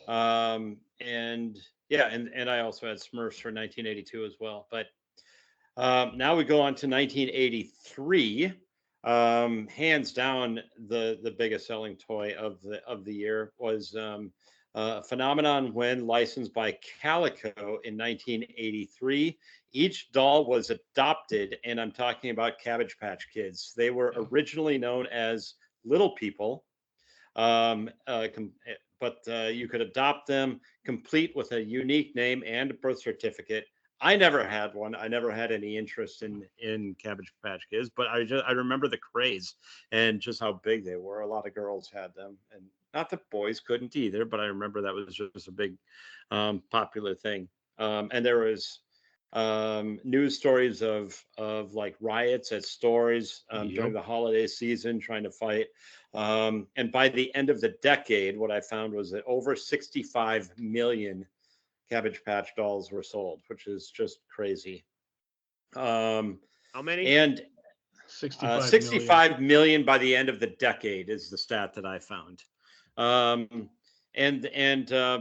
And yeah, and I also had Smurfs for 1982 as well. But now we go on to 1983. Hands down, the biggest selling toy of the year was Phenomenon when licensed by Calico in 1983. Each doll was adopted, and I'm talking about Cabbage Patch Kids. They were originally known as Little People, but you could adopt them complete with a unique name and a birth certificate. I never had one. I never had any interest in Cabbage Patch Kids, but I remember the craze and just how big they were. A lot of girls had them, and not that boys couldn't either, but I remember that was just a big popular thing. And there was news stories of like riots at stores during the holiday season trying to fight. And by the end of the decade, what I found was that over 65 million Cabbage Patch dolls were sold, which is just crazy. How many? And 65 million. 65 million by the end of the decade is the stat that I found. And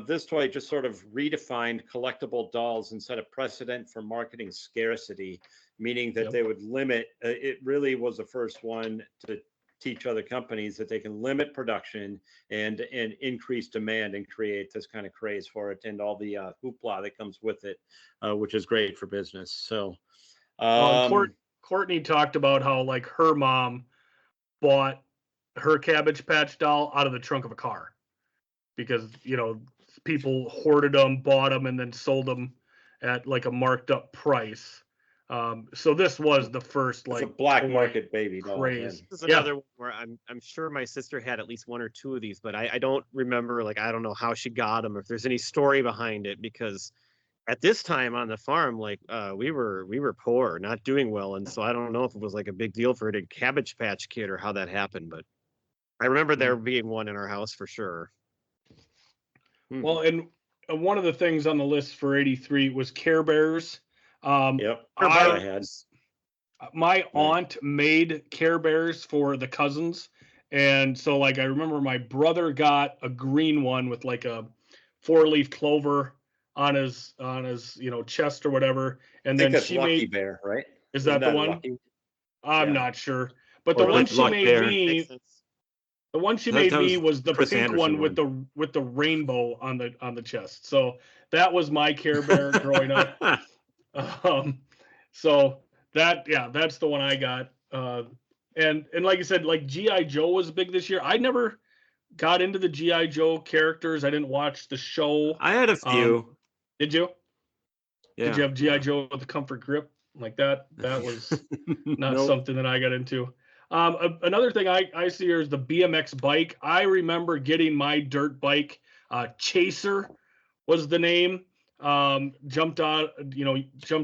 this toy just sort of redefined collectible dolls and set a precedent for marketing scarcity, meaning that they would limit. It really was the first one to teach other companies that they can limit production and increase demand and create this kind of craze for it and all the hoopla that comes with it, which is great for business. So, Courtney talked about how like her mom bought her Cabbage Patch doll out of the trunk of a car because, you know, people hoarded them, bought them, and then sold them at like a marked up price. So this was the first like it's a black market baby doll. craze. This is another one where I'm sure my sister had at least one or two of these, but I don't remember, like, I don't know how she got them, or if there's any story behind it, because at this time on the farm, like, we were poor, not doing well, and so I don't know if it was like a big deal for her to Cabbage Patch Kid or how that happened, but I remember there being one in our house for sure. Well, and one of the things on the list for 83 was Care Bears. Yep, I had. My aunt made Care Bears for the cousins, and so like I remember my brother got a green one with like a 4-leaf clover on his chest or whatever, and then she Lucky made Bear, right? Is that the one? Lucky? I'm not sure, but the one she made me. The one she made me was the pink one with the rainbow on the chest. So that was my Care Bear growing up. So that's the one I got. And like I said, like G.I. Joe was big this year. I never got into the G.I. Joe characters. I didn't watch the show. I had a few. Did you? Yeah. Did you have G.I. Joe with the comfort grip like that? That was not something that I got into. Another thing I see here is the BMX bike. I remember getting my dirt bike. Chaser was the name. Jumped a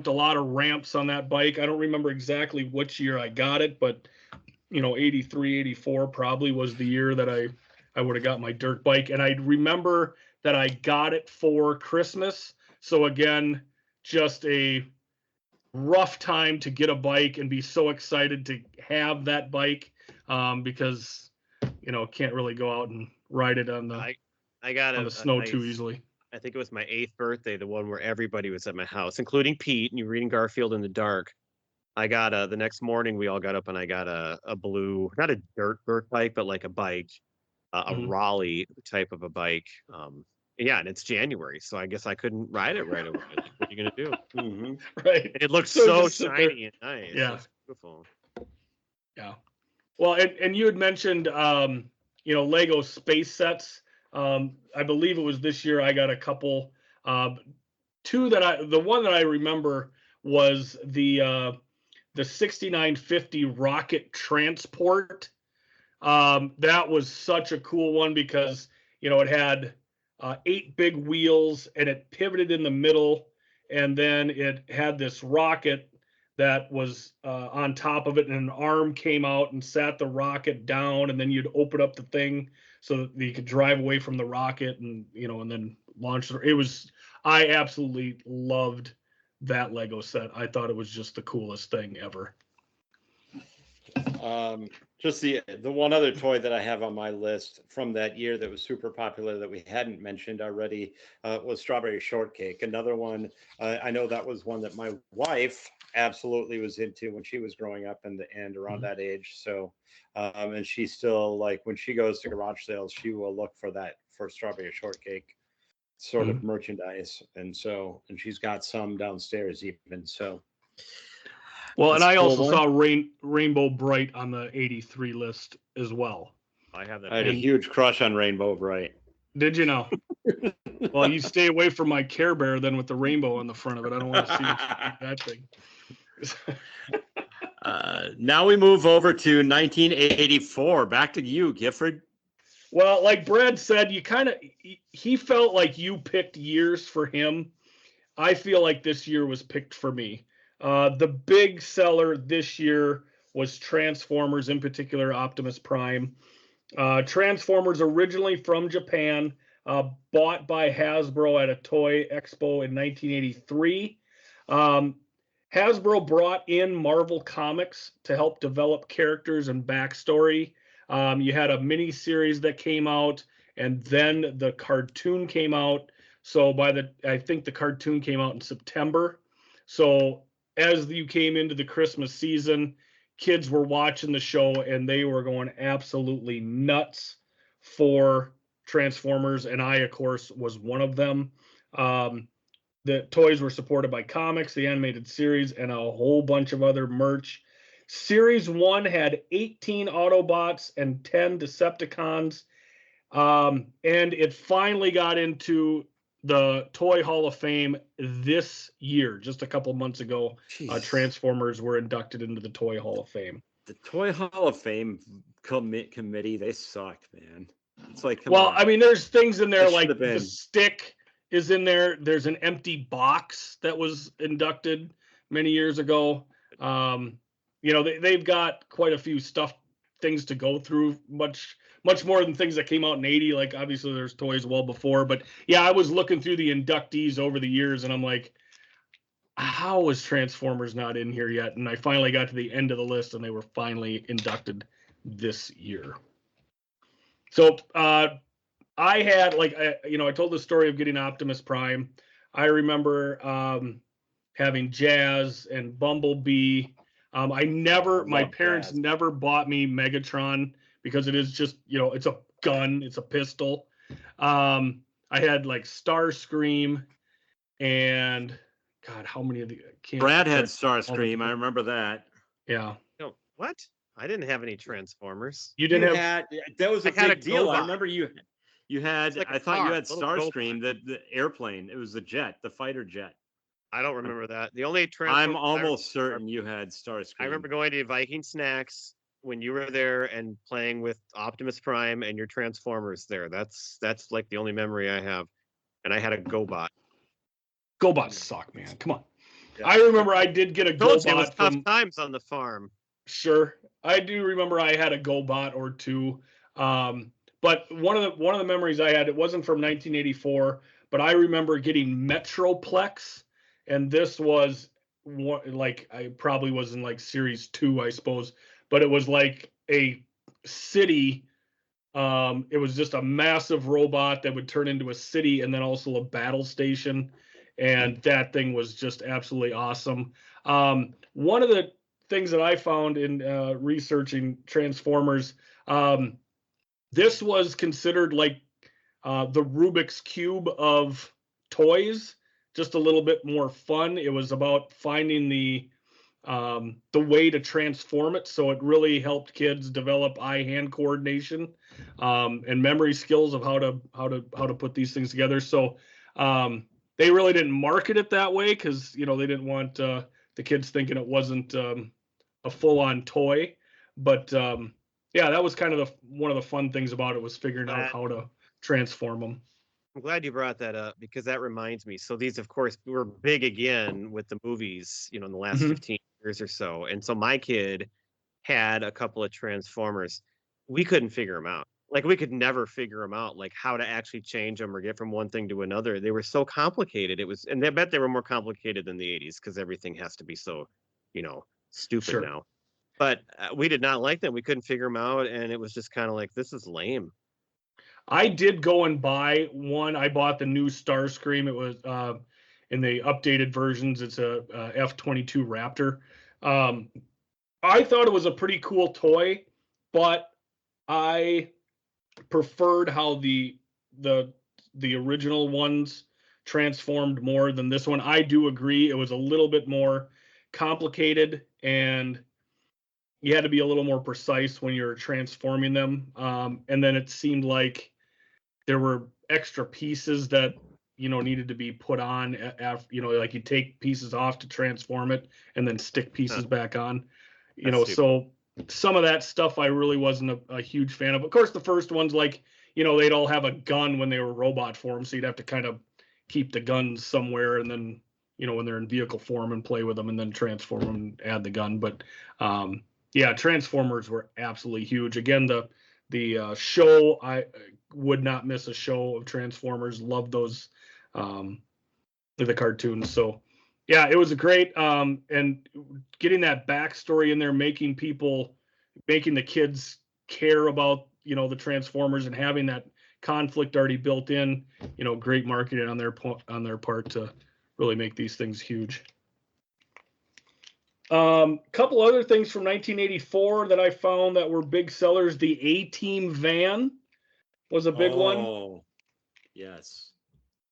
lot of ramps on that bike. I don't remember exactly which year I got it, but 83, 84 probably was the year that I would have got my dirt bike. And I remember that I got it for Christmas. So again, just a rough time to get a bike and be so excited to have that bike, because can't really go out and ride it on the I got on the snow too easily. I think it was my 8th birthday, the one where everybody was at my house, including Pete, and you were reading Garfield in the dark. I got the next morning we all got up and I got a blue, not a dirt bike, but like a bike, a Raleigh type of a bike. Yeah, and it's January, so I guess I couldn't ride it right away. Like, what are you gonna do? Right. And it looks so shiny and nice. Yeah, it's beautiful. Yeah. Well, and you had mentioned Lego space sets. I believe it was this year I got a couple. The one that I remember was the 6950 rocket transport. That was such a cool one because it had 8 big wheels and it pivoted in the middle, and then it had this rocket that was on top of it, and an arm came out and sat the rocket down, and then you'd open up the thing so that you could drive away from the rocket and and then launch it. I absolutely loved that Lego set. I thought it was just the coolest thing ever. Just the one other toy that I have on my list from that year that was super popular that we hadn't mentioned already was Strawberry Shortcake. Another one, I know that was one that my wife absolutely was into when she was growing up and around that age. So, and she still, like, when she goes to garage sales, she will look for Strawberry Shortcake sort of merchandise. And she's got some downstairs even. So. Well, and I also saw Rainbow Bright on the 83 list as well. I have that. I had a huge crush on Rainbow Bright. Did you know? Well, you stay away from my Care Bear then with the rainbow on the front of it. I don't want to see that thing. Now we move over to 1984. Back to you, Gifford. Well, like Brad said, he felt like you picked years for him. I feel like this year was picked for me. The big seller this year was Transformers, in particular Optimus Prime. Transformers originally from Japan, bought by Hasbro at a toy expo in 1983. Hasbro brought in Marvel Comics to help develop characters and backstory. You had a mini series that came out, and then the cartoon came out. So I think the cartoon came out in September. So as you came into the Christmas season, kids were watching the show and they were going absolutely nuts for Transformers, and I, of course, was one of them. The toys were supported by comics, the animated series, and a whole bunch of other merch. Series 1 had 18 Autobots and 10 Decepticons. And it finally got into the Toy Hall of Fame this year. Just a couple months ago, Transformers were inducted into the Toy Hall of Fame. The Toy Hall of Fame committee, they suck, man. It's like, well, I mean, there's things in there like the stick is in there. There's an empty box that was inducted many years ago. You know, they've got quite a few things to go through, much more than things that came out in 80. Like, obviously there's toys well before, but yeah, I was looking through the inductees over the years and I'm like, how is Transformers not in here yet? And I finally got to the end of the list and they were finally inducted this year. So, I had, like, I told the story of getting Optimus Prime. I remember having Jazz and Bumblebee. My parents never bought me Megatron because it is just, it's a gun, it's a pistol. I had like Starscream and God, how many of the Brad had Starscream. I remember that. Yeah. No, what? I didn't have any Transformers. You didn't have that was a big deal. I remember you had, like I thought you had Starscream, the airplane. It was the jet, the fighter jet. I don't remember that. The only I'm almost certain you had Starscream. I remember going to Viking Snacks when you were there and playing with Optimus Prime and your Transformers there. That's like the only memory I have. And I had a GoBot. GoBots suck, man. Come on. Yeah. I remember I did get a GoBot. It was tough times on the farm. Sure. I do remember I had a GoBot or two. But one of the memories I had, it wasn't from 1984, but I remember getting Metroplex, and this was like, I probably was in like series 2, I suppose, but it was like a city. It was just a massive robot that would turn into a city and then also a battle station, and that thing was just absolutely awesome. One of the things that I found in researching Transformers, this was considered like the Rubik's Cube of toys, just a little bit more fun. It was about finding the way to transform it, so it really helped kids develop eye-hand coordination and memory skills of how to put these things together. So they really didn't market it that way because they didn't want the kids thinking it wasn't a full-on toy, but yeah, that was kind of one of the fun things about it, was figuring out how to transform them. I'm glad you brought that up because that reminds me. So these, of course, were big again with the movies, in the last 15 years or so. And so my kid had a couple of Transformers. We couldn't figure them out. Like, we could never figure them out, like how to actually change them or get from one thing to another. They were so complicated. And I bet they were more complicated than the 80s because everything has to be so, stupid now. But we did not like them. We couldn't figure them out. And it was just kind of like, this is lame. I did go and buy one. I bought the new Starscream. It was in the updated versions. It's a F-22 Raptor. I thought it was a pretty cool toy, but I preferred how the original ones transformed more than this one. I do agree. It was a little bit more complicated, and you had to be a little more precise when you're transforming them. And then it seemed like there were extra pieces that, needed to be put on after, like you take pieces off to transform it and then stick pieces back on, so some of that stuff I really wasn't a huge fan of. Of course, the first ones, like, they'd all have a gun when they were robot form. So you'd have to kind of keep the guns somewhere. And then, when they're in vehicle form, and play with them and then transform them and add the gun. But yeah, Transformers were absolutely huge. Again, the show, I would not miss a show of Transformers. Love those, the cartoons. So Yeah, it was a great and getting that backstory in there, making the kids care about the Transformers and having that conflict already built in. Great marketing on their part to really make these things huge. Couple other things from 1984 that I found that were big sellers. The A-Team van was a big one. Oh, yes.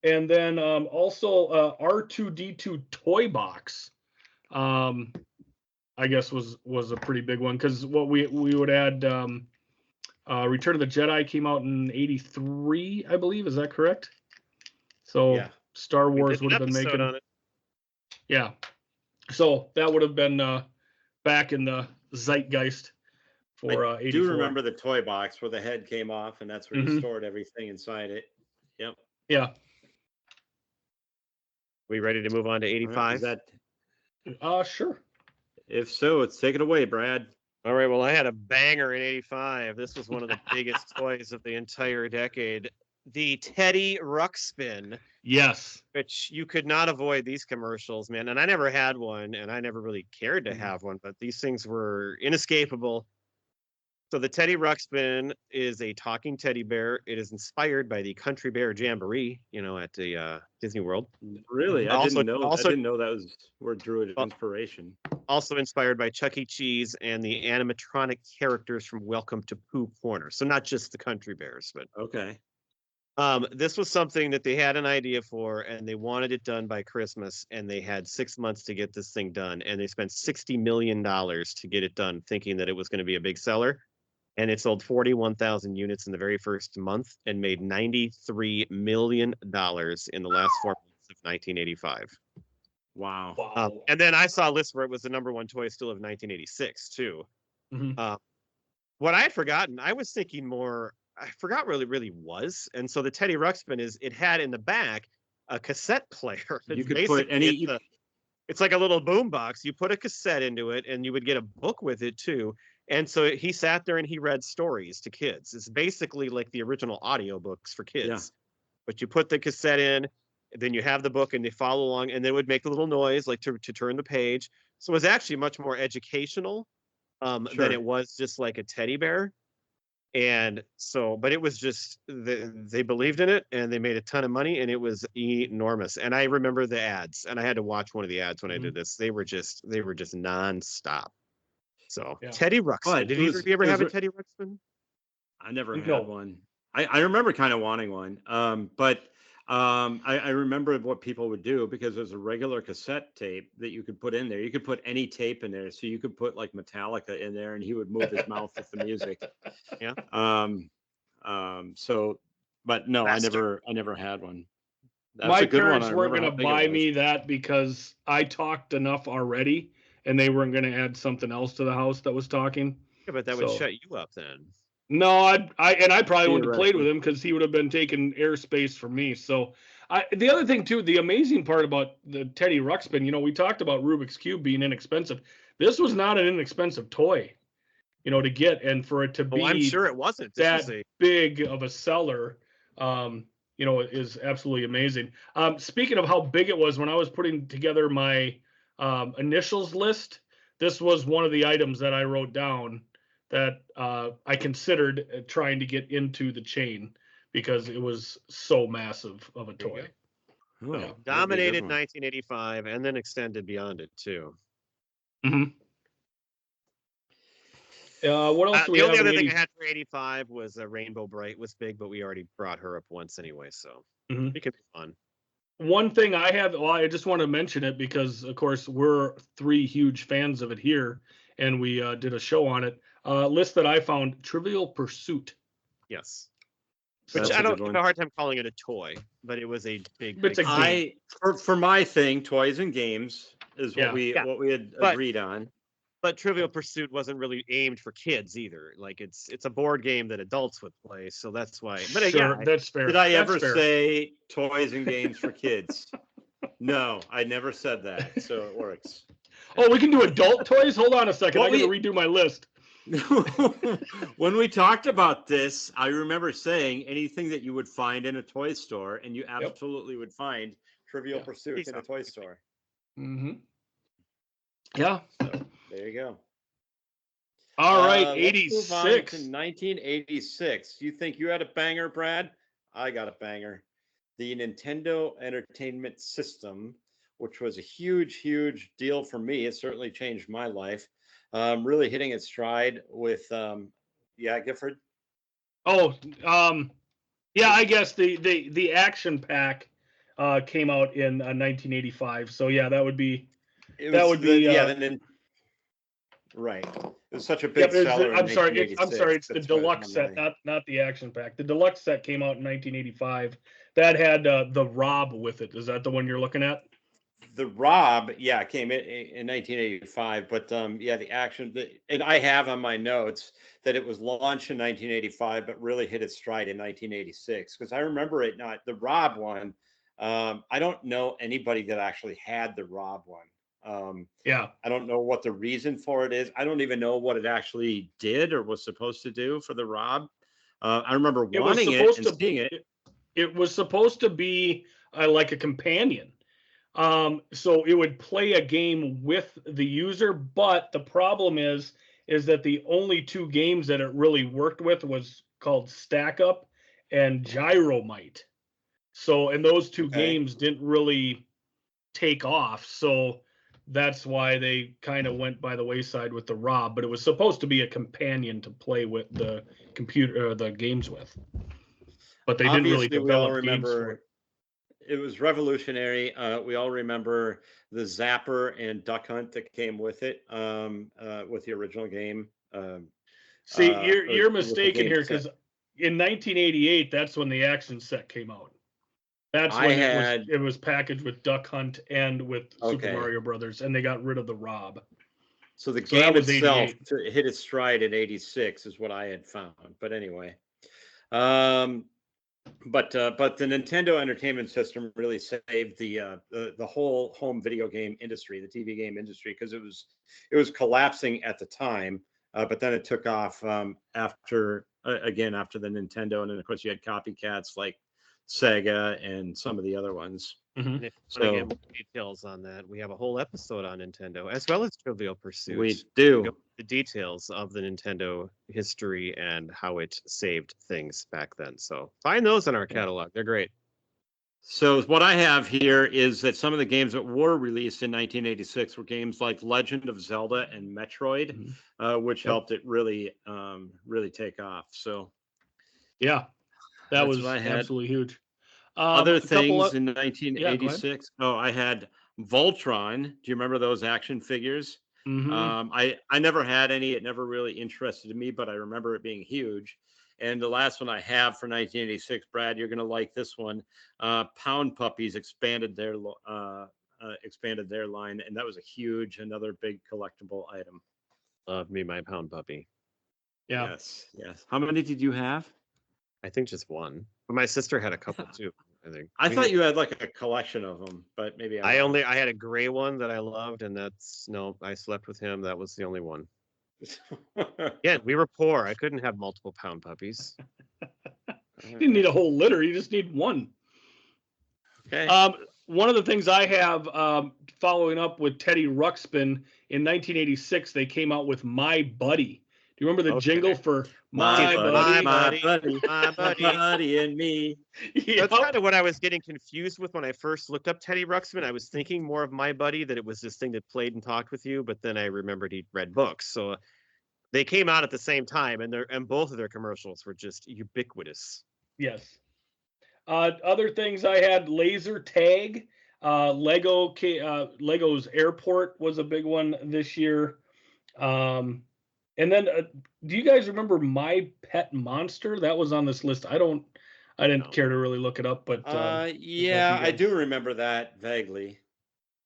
And then also R2D2 toy box, I guess was a pretty big one, because what we would add, Return of the Jedi came out in '83, I believe. Is that correct? So Yeah. Star We Wars did an would have been episode making on it. Yeah. So that would have been back in the zeitgeist for I 84. do remember the toy box where the head came off, and that's where you Mhm. stored everything inside it. Yep. Yeah. We ready to move on to All right, 85? is that? Sure. If so, let's take it away, Brad. All right. Well, I had a banger in 85. This was one of the biggest toys of the entire decade. The Teddy Ruxpin, Yes. which you could not avoid these commercials, man. And I never had one, and I never really cared to have one, but these things were inescapable. So the Teddy Ruxpin is a talking teddy bear. It is inspired by the Country Bear Jamboree, at the Disney World. Really, I Also- didn't know. also- I didn't know that was where it drew its Well- inspiration. Also inspired by Chuck E. Cheese and the animatronic characters from Welcome to Pooh Corner. So not just the Country Bears, but Okay. this was something that they had an idea for, and they wanted it done by Christmas, and they had 6 months to get this thing done, and they spent $60 million to get it done, thinking that it was going to be a big seller. And it sold 41,000 units in the very first month and made $93 million in the last 4 months of 1985. Wow. Wow. And then I saw a list where it was the number one toy still of 1986 too. Mhm. What I had forgotten, I was thinking more, I forgot what it really was. And so the Teddy Ruxpin it had in the back a cassette player. You It's could put basically- any. it's like a little boom box. You put a cassette into it and you would get a book with it too. And so he sat there and he read stories to kids. It's basically like the original audiobooks for kids. Yeah. But you put the cassette in, then you have the book and they follow along, and they would make a little noise like to turn the page. So it was actually much more educational than Sure. it was just like a teddy bear. And so, but it was just they believed in it and they made a ton of money, and it was enormous. And I remember the ads, and I had to watch one of the ads when I did this. They were just nonstop. So Yeah. Teddy Ruxpin. But Did it either was- of you ever it was have a re- Teddy Ruxpin? I never had No. one. I remember kind of wanting one. But I remember what people would do, because there's a regular cassette tape that you could put in there. You could put any tape in there. So you could put like Metallica in there and he would move his mouth with the music. Yeah. So, but no, Faster. I never had one. That's My a good one. parents I weren't remember going how to big it buy was. me that because I talked enough already, and they weren't going to add something else to the house that was talking. Yeah, but that would So- shut you up then. No, I probably wouldn't have played with Theoretically. him because he would have been taking airspace from me. So, the other thing too, the amazing part about the Teddy Ruxpin, we talked about Rubik's Cube being inexpensive. This was not an inexpensive toy, to get, and for it to be Oh, I'm sure it wasn't. This that was a big of a seller, is absolutely amazing. Speaking of how big it was, when I was putting together my initials list, this was one of the items that I wrote down that I considered trying to get into the chain because it was so massive of a There you toy. go. Oh, that'd be a good dominated one. 1985 and then extended beyond it too. What else do we The have? only in other thing 80s? I had for 85 was Rainbow Bright was big, but we already brought her up once anyway, so Mhm. it could be fun. One thing I have, well, I just want to mention it because, of course, we're three huge fans of it here, and we did a show on it. List that I found: Trivial Pursuit. Yes. That's Which a I don't good have one. a hard time calling it a toy, but it was a big. It's a big game. For my thing, toys and games is Yeah. what we Yeah. what we had But- agreed on. But Trivial Pursuit wasn't really aimed for kids either. Like it's a board game that adults would play, so that's why. But Sure, yeah, that's fair. Did I That's ever fair. say toys and games for kids? No, I never said that. So it works. Oh, we can do adult toys. Hold on a second. Well, I got to redo my list. When we talked about this, I remember saying anything that you would find in a toy store, and you absolutely would find Trivial Yeah. Pursuit in a toy store. Mm-hmm. Yeah. There you go. All right, Let's move on to 86. 1986. You think you had a banger, Brad? I got a banger. The Nintendo Entertainment System, which was a huge, huge deal for me. It certainly changed my life. Really hitting its stride with, yeah, Gifford. Oh, yeah, I guess the action pack came out in 1985. So yeah, that would be It that was would be right. It was such a yep, big seller in I'm sorry, it's the 1986. That's why deluxe it's on set, my- not the action pack. The deluxe set came out in 1985. That had the Rob with it. Is that the one you're looking at? The Rob, yeah, came in 1985, but yeah, the action, and I have on my notes that it was launched in 1985, but really hit its stride in 1986 because I remember it not the Rob one. I don't know anybody that actually had the Rob one. Yeah. I don't know what the reason for it is. I don't even know what it actually did or was supposed to do for the Rob. I remember It was wanting it supposed and to seeing it. it was supposed to be like a companion. So it would play a game with the user, but the problem is that the only two games that it really worked with was called Stack Up and Gyromite. So, and those two Okay. games didn't really take off. So that's why they kind of went by the wayside with the Rob, but it was supposed to be a companion to play with the computer, the games with. But they didn't really Obviously, we all develop games for it. remember it was revolutionary. We all remember the Zapper and Duck Hunt that came with it, with the original game. See, Or you're with the mistaken game here set. because in 1988, that's when the action set came out. That's I when had it was packaged with Duck Hunt and with Super okay. Mario Brothers, and they got rid of the Rob. So the So that game was itself 88. hit its stride in '86 is what I had found. But anyway, um, but the Nintendo Entertainment System really saved the whole home video game industry, the TV game industry, because it was collapsing at the time. But then it took off after again after the Nintendo, and then of course you had copycats like Sega and some of the other ones. Mhm. And if you want to So get more details on that, we have a whole episode on Nintendo, as well as Trivial Pursuit. we We do. go into the details of the Nintendo history and how it saved things back then. So find those in our catalog. They're great. So what I have here is that some of the games that were released in 1986 were games like Legend of Zelda and Metroid, which Yep. helped it really, really take off. So Yeah, that that's was what I had. absolutely huge. Other A couple things of, in yeah, go ahead. 1986. Oh, I had Voltron. Do you remember those action figures? Mhm. I never had any. It never really interested me, but I remember it being huge. And the last one I have for 1986, Brad, you're going to like this one. Pound Puppies expanded their line, and that was a huge, another big collectible item. Love me my Pound Puppy. Yeah. Yes, yes. How many did you have? I think just one, but my sister had a couple too. I think. I We thought had- you had like a collection of them, but maybe I had a gray one that I loved, and I slept with him. That was the only one. Yeah, we were poor. I couldn't have multiple Pound Puppies. You didn't need a whole litter. You just need one. Okay. One of the things I have following up with Teddy Ruxpin in 1986, they came out with My Buddy. Do you remember the Okay. jingle for My Buddy? My buddy. buddy and me. Yep. That's kind of what I was getting confused with when I first looked up Teddy Ruxpin. I was thinking more of My Buddy, that it was this thing that played and talked with you, but then I remembered he'd read books. So they came out at the same time, and both of their commercials were just ubiquitous. Yes. Other things I had laser tag, Lego's Airport was a big one this year. And then do you guys remember My Pet Monster? That was on this list. I didn't No. care to really look it up, but Yeah, I guys- do remember that vaguely.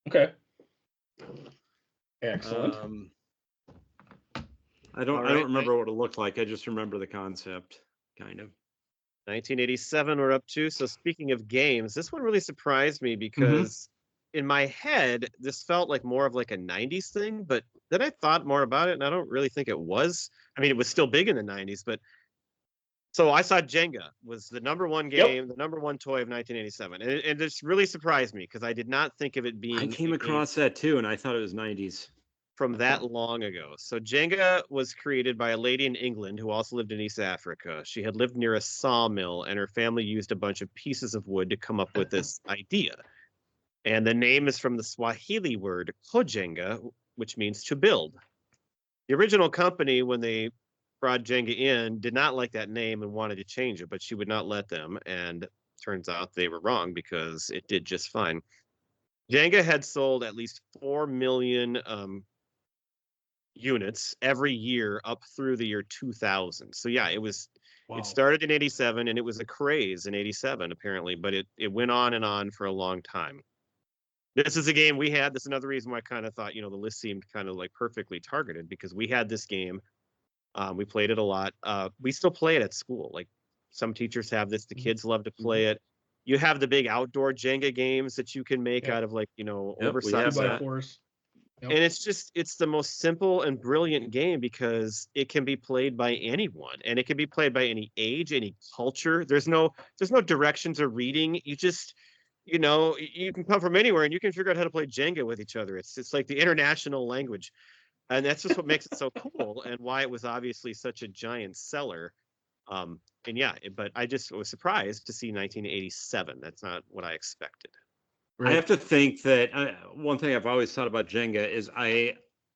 okay. Excellent. I don't All right, remember what it looked like. I just remember the concept, kind of. 1987 we're up to. So speaking of games, this one really surprised me because in my head, this felt like more of like a 90s thing, but then I thought more about it and I don't really think it was. I mean, it was still big in the 90s, but So I saw Jenga was the number one Yep. game, the number one toy of 1987, and this really surprised me because I did not think of it being I came a game across that too, and I thought it was 90s. from that long ago. So Jenga was created by a lady in England who also lived in East Africa. She had lived near a sawmill, and her family used a bunch of pieces of wood to come up with this idea. And the name is from the Swahili word kojenga, which means to build. The original company, when they brought Jenga in, did not like that name and wanted to change it, but she would not let them. And turns out they were wrong because it did just fine. Jenga had sold at least 4 million units every year up through the year 2000. So yeah, it started in 87 and it was a craze in 87 apparently, but it went on and on for a long time. This is a game we had. This is another reason why I kind of thought, the list seemed kind of like perfectly targeted because we had this game. We played it a lot. We still play it at school. Like some teachers have this. The kids love to play it. You have the big outdoor Jenga games that you can make out of oversized. 2x4s. And it's the most simple and brilliant game because it can be played by anyone and it can be played by any age, any culture. There's no directions or reading. You just, you can come from anywhere and you can figure out how to play Jenga with each other. It's like the international language. And that's just what makes it so cool and why it was obviously such a giant seller. But I just was surprised to see 1987. That's not what I expected. I have to think that one thing I've always thought about Jenga is I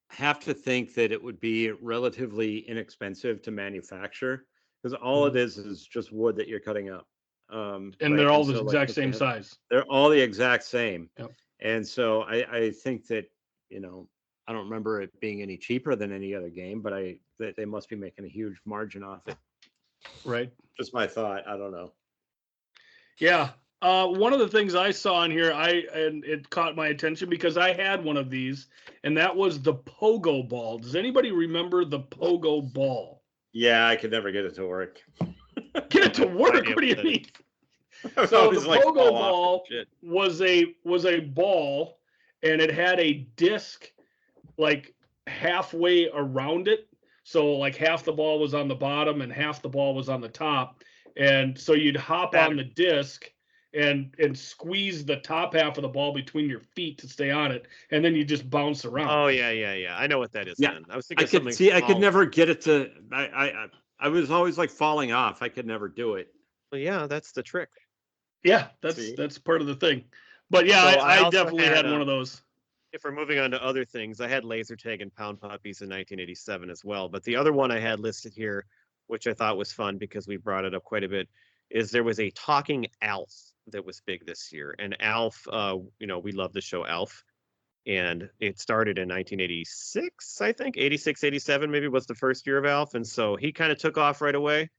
have to think that it would be relatively inexpensive to manufacture because all it is just wood that you're cutting up. And they're all the exact same size. They're all the exact same. Yep. And so I think that, I don't remember it being any cheaper than any other game, but they must be making a huge margin off it. Right. Just my thought. I don't know. Yeah. One of the things I saw in here, and it caught my attention because I had one of these, and that was the pogo ball. Does anybody remember the pogo ball? Yeah, I could never get it to work. Get it to work? What do you mean? So the pogo ball was a ball, and it had a disc like halfway around it. So like half the ball was on the bottom and half the ball was on the top, and so you'd hop on the disc and squeeze the top half of the ball between your feet to stay on it, and then you just bounce around. Oh yeah. I know what that is. Yeah, then. I was thinking I could never get it to. I was always like falling off. I could never do it. Well, yeah, that's the trick. Yeah, that's part of the thing. But yeah, So I definitely had one of those. If we're moving on to other things, I had laser tag and pound puppies in 1987 as well. But the other one I had listed here, which I thought was fun because we brought it up quite a bit, is there was a talking Alf that was big this year. And Alf, we love the show Alf. And it started in 1986, I think. 86, 87 maybe was the first year of Alf. And so he kind of took off right away.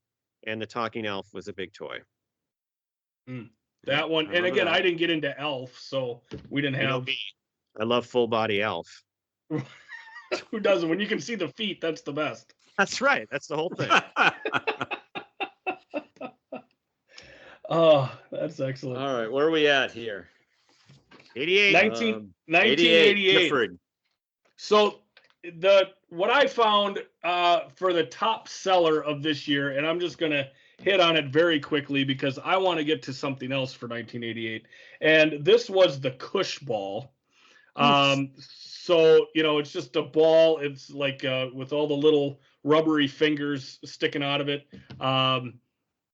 And the talking Alf was a big toy. That one. And again, I didn't get into Alf, so we didn't have... I love full body Alf. Who doesn't? When you can see the feet, that's the best. That's right. That's the whole thing. Oh, that's excellent. All right, where are we at here? 88. 1988. So what I found for the top seller of this year, and I'm just going to hit on it very quickly because I want to get to something else for 1988. And this was the Cush ball. So, it's just a ball. It's like with all the little rubbery fingers sticking out of it.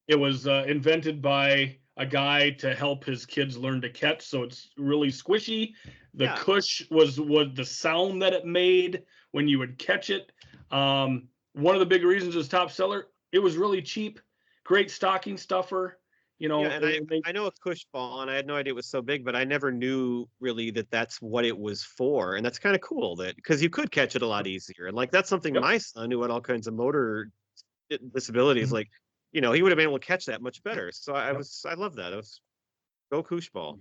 It was invented by a guy to help his kids learn to catch. So it's really squishy. The Cush was the sound that it made when you would catch it. One of the big reasons it was top seller, it was really cheap, great stocking stuffer. I know a Cush ball, and I had no idea it was so big, but I never knew really that that's what it was for. And that's kind of cool because you could catch it a lot easier. And like, that's something my son, who had all kinds of motor disabilities, like, he would have been able to catch that much better. So I love that. It was go Cush ball.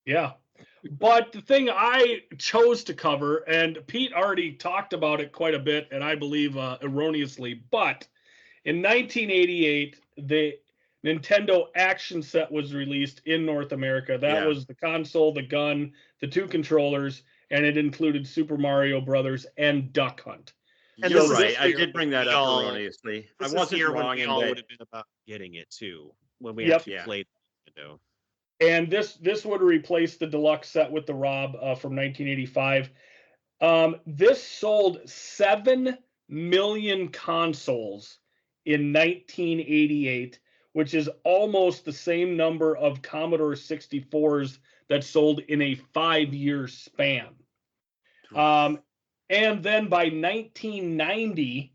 Yeah. But the thing I chose to cover, and Pete already talked about it quite a bit, and I believe erroneously, but in 1988, the Nintendo Action Set was released in North America. That was the console, the gun, the two controllers, and it included Super Mario Brothers and Duck Hunt. And You're this is right. the I year did bring that we up all- erroneously. I This is the wasn't year when wrong we in all that. would have been about getting it too, when we Yep. actually Yeah. played Nintendo. And this would replace the deluxe set with the Rob from 1985. This sold 7 million consoles in 1988, which is almost the same number of Commodore 64s that sold in a 5-year span. And then by 1990,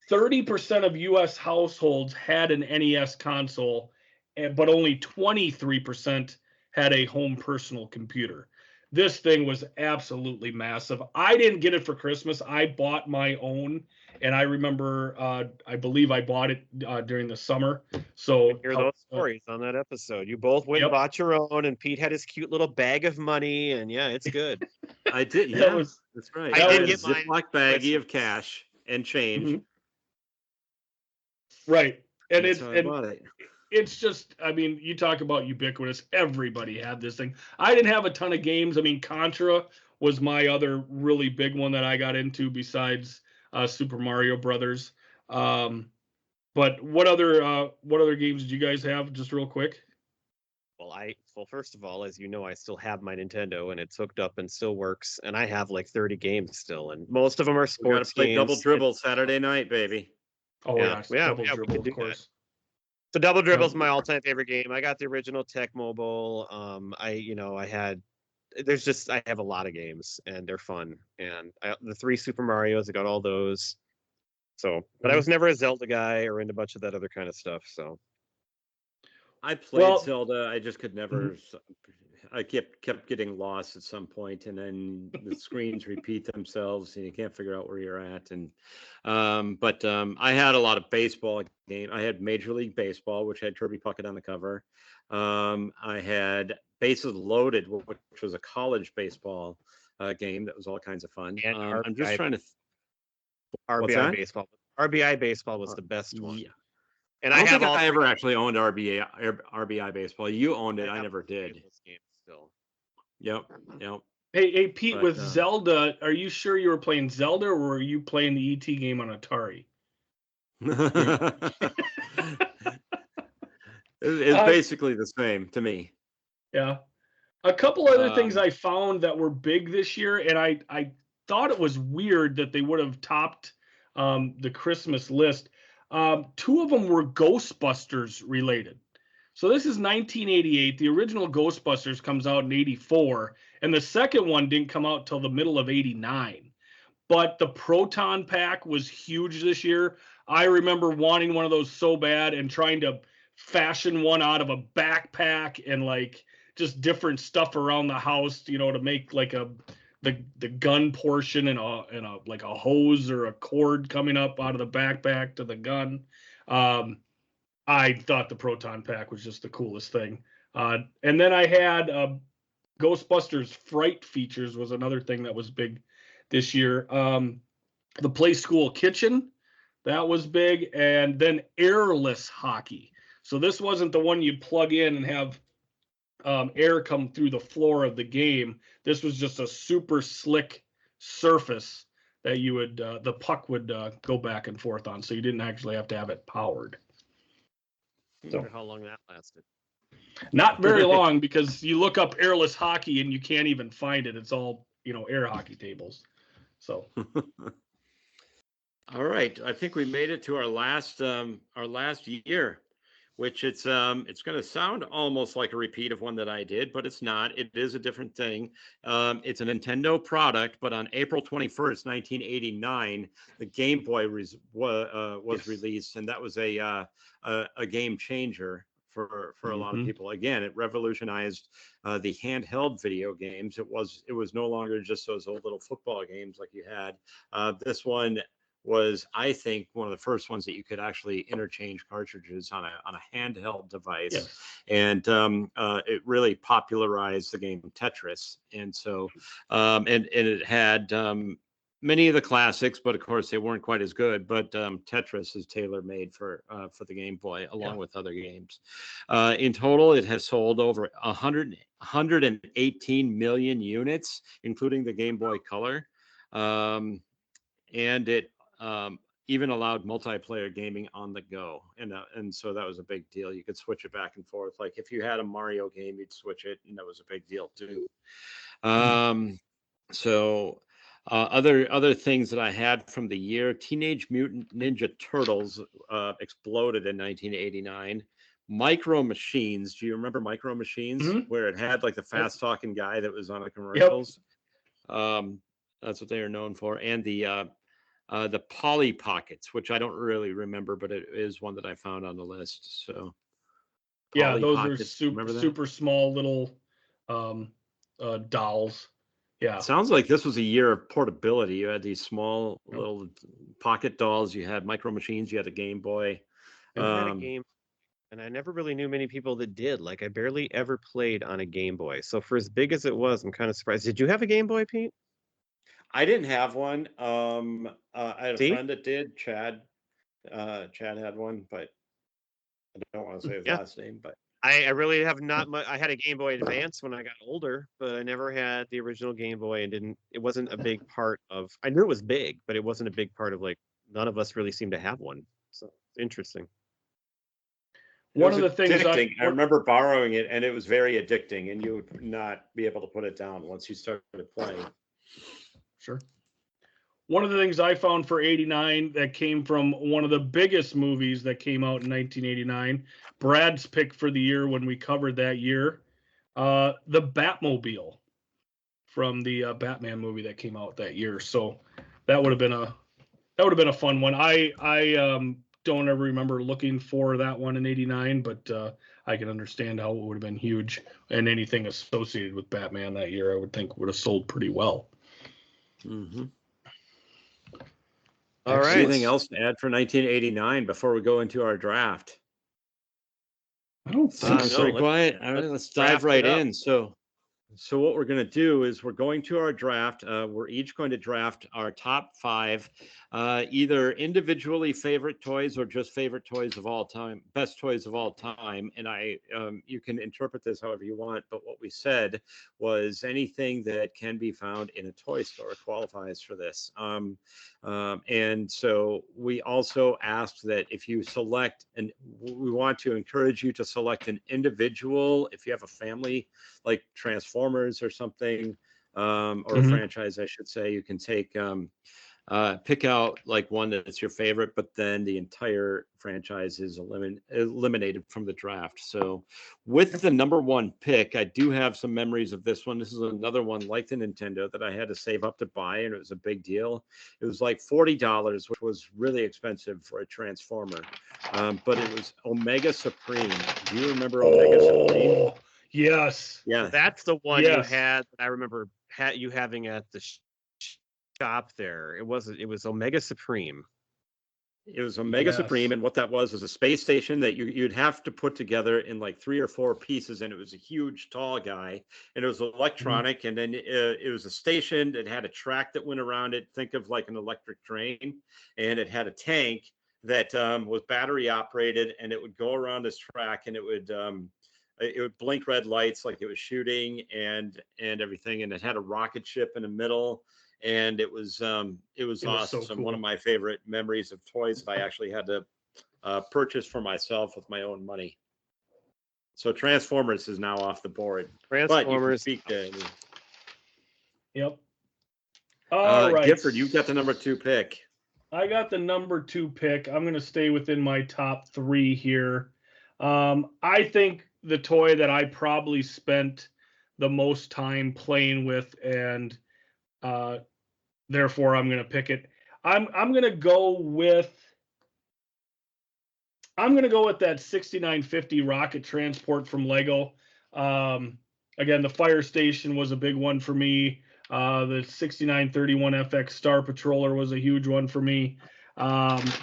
30% of US households had an NES console, but only 23% had a home personal computer. This thing was absolutely massive. I didn't get it for Christmas. I bought my own, and I remember, I believe I bought it during the summer. So Hear those stories on that episode. You both went and bought your own, and Pete had his cute little bag of money, and yeah, it's good. I did. Yeah, that's right. I did had get a mine Ziploc baggie of cash and change. Mhm. Right. And That's how I bought it. it's just, I mean, you talk about ubiquitous. Everybody had this thing. I didn't have a ton of games. I mean, Contra was my other really big one that I got into besides Super Mario Brothers. But what other games did you guys have? Just real quick. Well, first of all, as you know, I still have my Nintendo, and it's hooked up and still works, and I have like 30 games still, and most of them are We got sports to play games. Double Dribble Saturday night, baby. Oh Yeah. Double We Dribble, could of do that. course. So Double Dribble is my all-time favorite game. I got the original Tech Mobile. I have a lot of games, and they're fun. And the 3 Super Marios, I got all those. So, but I was never a Zelda guy or into a bunch of that other kind of stuff. So, I played Zelda. I just could never. I kept getting lost at some point, and then the screens repeat themselves, and you can't figure out where you're at. And I had a lot of baseball game. I had Major League Baseball, which had Kirby Puckett on the cover. I had Bases Loaded, which was a college baseball game that was all kinds of fun. And I'm just trying to. RBI baseball. RBI baseball was the best one. Yeah. And I don't think all I ever 3 actually owned RBI baseball. You owned it. I never did. Games still. Yep. Hey, Pete, But, with Zelda, are you sure you were playing Zelda, or were you playing the ET game on Atari? It's basically the same to me. Yeah. A couple other things I found that were big this year, and I thought it was weird that they would have topped the Christmas list. 2 of them were Ghostbusters related. So this is 1988. The original Ghostbusters comes out in 84, and the second one didn't come out till the middle of 89. But the Proton Pack was huge this year. I remember wanting one of those so bad and trying to fashion one out of a backpack and like just different stuff around the house, to make like the gun portion and a like a hose or a cord coming up out of the backpack to the gun. I thought the Proton Pack was just the coolest thing. And then I had Ghostbusters Fright Features was another thing that was big this year. The Play School Kitchen, that was big. And then airless hockey. So this wasn't the one you plug in and have air come through the floor of the game. This was just a super slick surface that you would the puck would go back and forth on. So you didn't actually have to have it powered. I wonder how long that lasted. Not very long, because you look up airless hockey and you can't even find it. It's all, air hockey tables. So. All right. I think we made it to our last year, which it's going to sound almost like a repeat of one that I did, but it's not. It is a different thing. It's a Nintendo product, but on April 21st, 1989, the Game Boy was released, and that was a game changer for a lot of people. Again, it revolutionized the handheld video games. It was no longer just those old little football games like you had. This one was, I think, one of the first ones that you could actually interchange cartridges on a handheld device. Yes. And it really popularized the game Tetris. And so and it had many of the classics, but of course they weren't quite as good. But Tetris is tailor-made for the Game Boy, along with other games. In total, it has sold over 118 million units, including the Game Boy Color. and it even allowed multiplayer gaming on the go, and so that was a big deal. You could switch it back and forth. Like if you had a Mario game, you'd switch it, and that was a big deal too. So other things that I had from the year: Teenage Mutant Ninja Turtles exploded in 1989. Micro Machines. Do you remember Micro Machines, where it had like the fast talking guy that was on the commercials? That's what they are known for, and the Polly Pockets, which I don't really remember, but it is one that I found on the list. So yeah, Polly those Pockets, are remember that? super small little dolls. Yeah. Sounds like this was a year of portability. You had these small little pocket dolls. You had Micro Machines. You had a Game Boy. I had a game, and I never really knew many people that did. Like I barely ever played on a Game Boy. So for as big as it was, I'm kind of surprised. Did you have a Game Boy, Pete? I didn't have one. I had a See? friend that did. Chad. Chad had one, but I don't want to say his Yeah. last name. But I really have not much. I had a Game Boy Advance when I got older, but I never had the original Game Boy and didn't. It wasn't a big part of. I knew it was big, but it wasn't a big part of like. None of us really seemed to have one. So it's interesting. One of the things I remember borrowing it, and it was very addicting, and you would not be able to put it down once you started playing. Sure. One of the things I found for 89 that came from one of the biggest movies that came out in 1989, Brad's pick for the year when we covered that year, the Batmobile from the Batman movie that came out that year. So that would have been a fun one. I don't ever remember looking for that one in 89, but I can understand how it would have been huge, and anything associated with Batman that year I would think would have sold pretty well. Mm-hmm. All right. Anything else to add for 1989 before we go into our draft? I don't think so. Very quiet. All right, let's dive right in. So what we're going to do is we're going to our draft. We're each going to draft our top 5, either individually favorite toys or just favorite toys of all time, best toys of all time. And you can interpret this however you want. But what we said was anything that can be found in a toy store qualifies for this. And so we also asked that if you select, and we want to encourage you to select an individual, if you have a family like Transformers or something, or a franchise, I should say, you can take pick out like one that's your favorite, but then the entire franchise is eliminated from the draft. So with the number 1 pick, I do have some memories of this one. This is another one like the Nintendo that I had to save up to buy, and it was a big deal. It was like $40, which was really expensive for a Transformer, but it was Omega Supreme. Do you remember Omega Supreme? Yes. Yeah. That's the one you had. I remember you having at the shop there. It was Omega Supreme. It was Omega Supreme, and what that was a space station that you'd have to put together in like 3 or 4 pieces, and it was a huge, tall guy, and it was electronic, and then it was a station that had a track that went around it. Think of like an electric train, and it had a tank that was battery operated, and it would go around this track, and it would blink red lights like it was shooting and everything, and it had a rocket ship in the middle. And it was awesome. So cool. One of my favorite memories of toys that I actually had to purchase for myself with my own money. So Transformers is now off the board. Transformers. But you can speak to Yep. All right. Gifford, you got the number 2 pick. I got the number 2 pick. I'm going to stay within my top 3 here. I think the toy that I probably spent the most time playing with, and therefore I'm going to pick it. I'm going to go with that 6950 rocket transport from Lego. Again, the Fire Station was a big one for me. The 6931 FX Star Patroller was a huge one for me.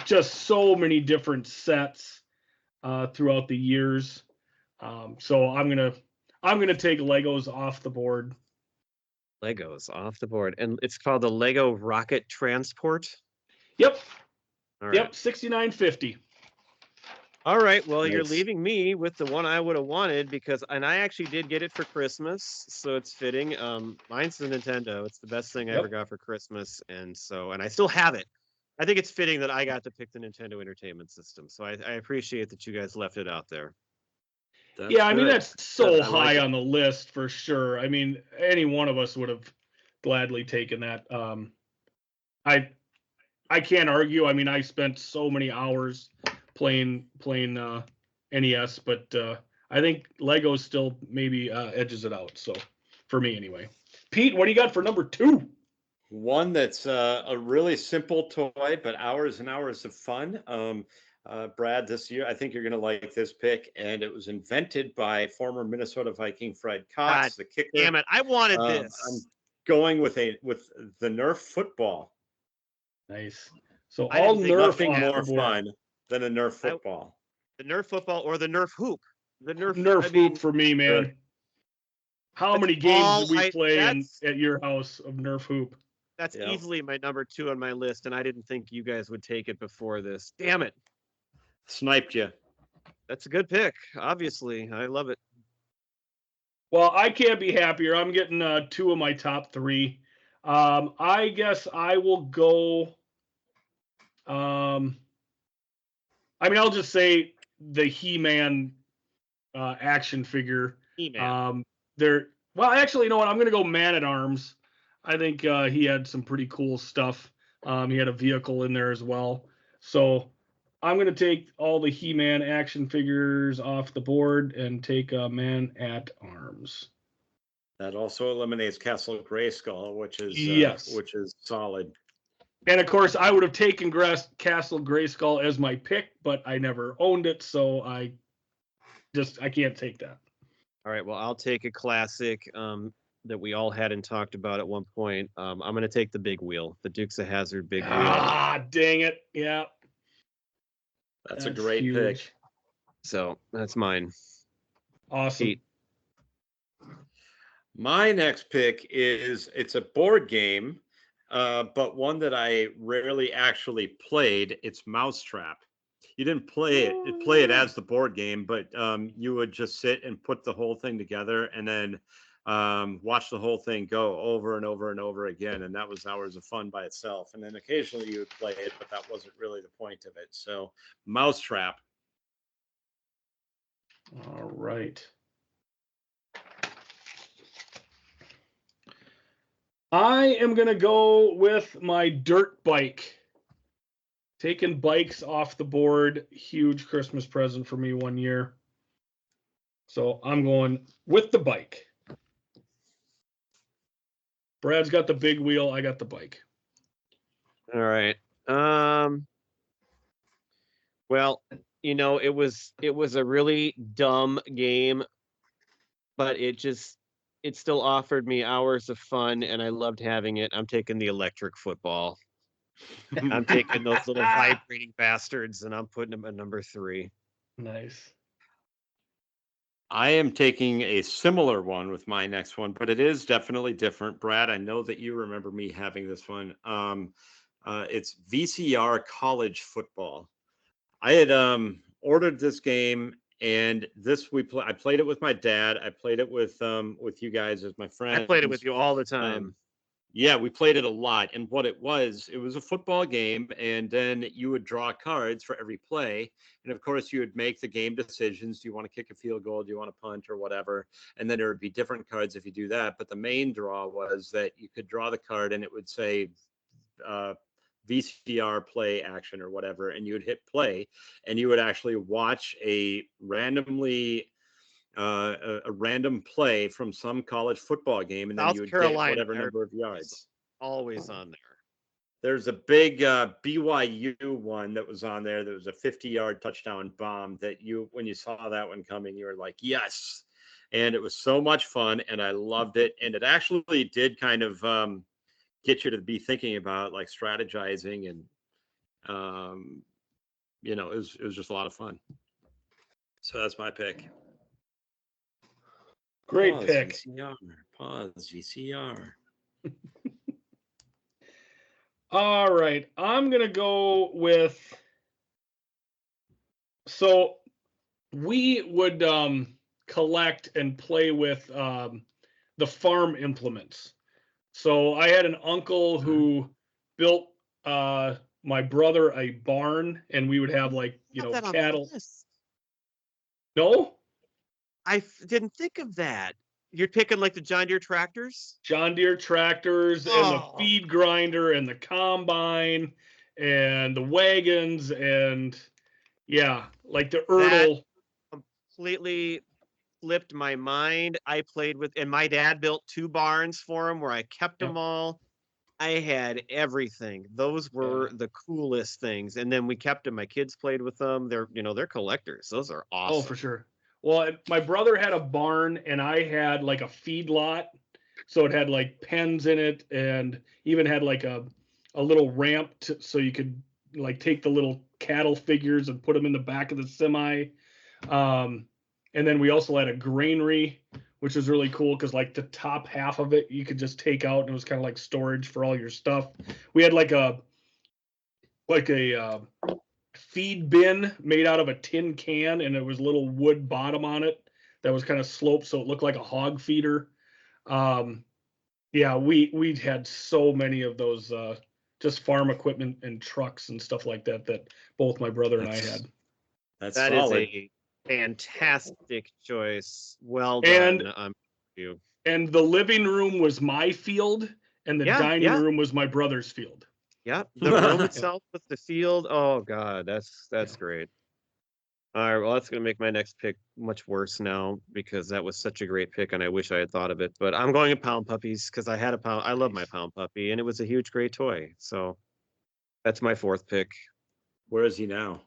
Just so many different sets throughout the years. So I'm gonna take Legos off the board. Legos off the board, and it's called the Lego Rocket Transport. Yep. All right. Yep. 6950. All right. Well, you're Nice. leaving me with the one I would have wanted and I actually did get it for Christmas, so it's fitting. Mine's the Nintendo. It's the best thing I ever Yep. got for Christmas, and I still have it. I think it's fitting that I got to pick the Nintendo Entertainment System. So I appreciate that you guys left it out there. That's Yeah, I mean good. that's so Good, I like high it. on the list for sure. I mean, any one of us would have gladly taken that. I I can't argue. I mean, I spent so many hours playing NES, but I think Lego still maybe edges it out. So for me anyway. Pete, what do you got for number 2? One that's a really simple toy, but hours and hours of fun. Brad, this year, I think you're going to like this pick. And it was invented by former Minnesota Viking Fred God Cox, the kicker. damn it! I wanted I'm this. going with the Nerf football. Nice. So I all didn't think Nerf Nothing off more the board. fun than a Nerf football. The Nerf football or the Nerf hoop. The Nerf. Nerf I mean, hoop for me, man. Sure. How That's many games all did we play that's- at your house of Nerf hoop? that's Yeah. easily my number 2 on my list, and I didn't think you guys would take it before this. Damn it! Sniped you. That's a good pick. Obviously, I love it. Well, I can't be happier. I'm getting 2 of my top 3. I guess I will go. I mean, I'll just say the He-Man action figure. He-Man. Well, actually, you know what? I'm going to go Man at Arms. I think he had some pretty cool stuff. He had a vehicle in there as well. So I'm going to take all the He-Man action figures off the board and take Man at Arms. That also eliminates Castle Grayskull, which is solid. And of course, I would have taken Castle Grayskull as my pick, but I never owned it, so I can't take that. All right. Well, I'll take a classic that we all had and talked about at one point. I'm going to take the big wheel, the Dukes of Hazzard big wheel. Ah, dang it! Yeah, That's a great huge. pick. So that's mine. Awesome. Pete. My next pick it's a board game, but one that I rarely actually played. It's Mousetrap. You didn't play it as the board game, but you would just sit and put the whole thing together and then watch the whole thing go over and over and over again. And that was hours of fun by itself. And then occasionally you would play it, but that wasn't really the point of it. So Mousetrap. All right. I am going to go with my dirt bike. Taking bikes off the board, huge Christmas present for me one year. So I'm going with the bike. Brad's got the big wheel. I got the bike. All right. Well, it was a really dumb game, but it still offered me hours of fun, and I loved having it. I'm taking the electric football. I'm taking those little vibrating bastards, and I'm putting them at number 3. Nice. I am taking a similar one with my next one, but it is definitely different. Brad, I know that you remember me having this one. It's VCR College Football. I had ordered this game, and I played it with my dad. I played it with you guys as my friends. I played it with you all the time. Yeah, we played it a lot. And what it was a football game, and then you would draw cards for every play. And of course, you would make the game decisions. Do you want to kick a field goal? Do you want to punt or whatever? And then there would be different cards if you do that. But the main draw was that you could draw the card and it would say VCR play action or whatever. And you would hit play and you would actually watch a random play from some college football game, and then you would get whatever number of yards. Always on there. There's a big BYU one that was on there. That was a 50-yard touchdown bomb that when you saw that one coming, you were like, yes. And it was so much fun, and I loved it. And it actually did kind of get you to be thinking about like strategizing, and it was just a lot of fun. So that's my pick. Great pick. VCR. Pause VCR. All right. I'm going to go with So we would collect and play with the farm implements. So I had an uncle who built my brother a barn, and we would have like Have that on the cattle. list. No, Didn't think of that. You're picking like the John Deere tractors? John Deere tractors and the Oh. feed grinder and the combine and the wagons and yeah, like the Erdl. Completely flipped my mind. I played with, and my dad built 2 barns for him where I kept them all. I had everything. Those were the coolest things. And then we kept them. My kids played with them. They're collectors. Those are awesome. Oh, for sure. Well, my brother had a barn and I had like a feed lot. So it had like pens in it and even had like a little ramp so you could like take the little cattle figures and put them in the back of the semi. And then we also had a granary, which was really cool because like the top half of it you could just take out and it was kind of like storage for all your stuff. We had like a feed bin made out of a tin can and it was a little wood bottom on it that was kind of sloped so it looked like a hog feeder. Yeah, we had so many of those just farm equipment and trucks and stuff like that both my brother and I had. That's That is solid. a fantastic choice. Well done. You. And the living room was my field and the dining room was my brother's field. Yep. The room itself with the field. Oh God, that's great. All right, well, that's gonna make my next pick much worse now because that was such a great pick and I wish I had thought of it. But I'm going to Pound Puppies because I had a pound. I love my Pound Puppy and it was a huge, great toy. So that's my 4th pick. Where is he now?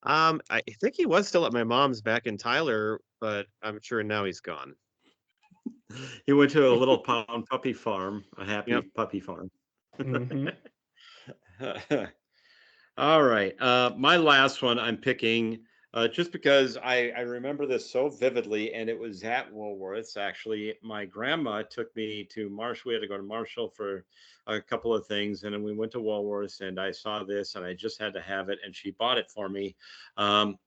I think he was still at my mom's back in Tyler, but I'm sure now he's gone. He went to a little Pound Puppy farm, a happy puppy farm. Mm-hmm. All right. My last one I'm picking just because I remember this so vividly, and it was at Woolworths. Actually, my grandma took me to Marshall. We had to go to Marshall for a couple of things, and then we went to Woolworths, and I saw this, and I just had to have it, and she bought it for me.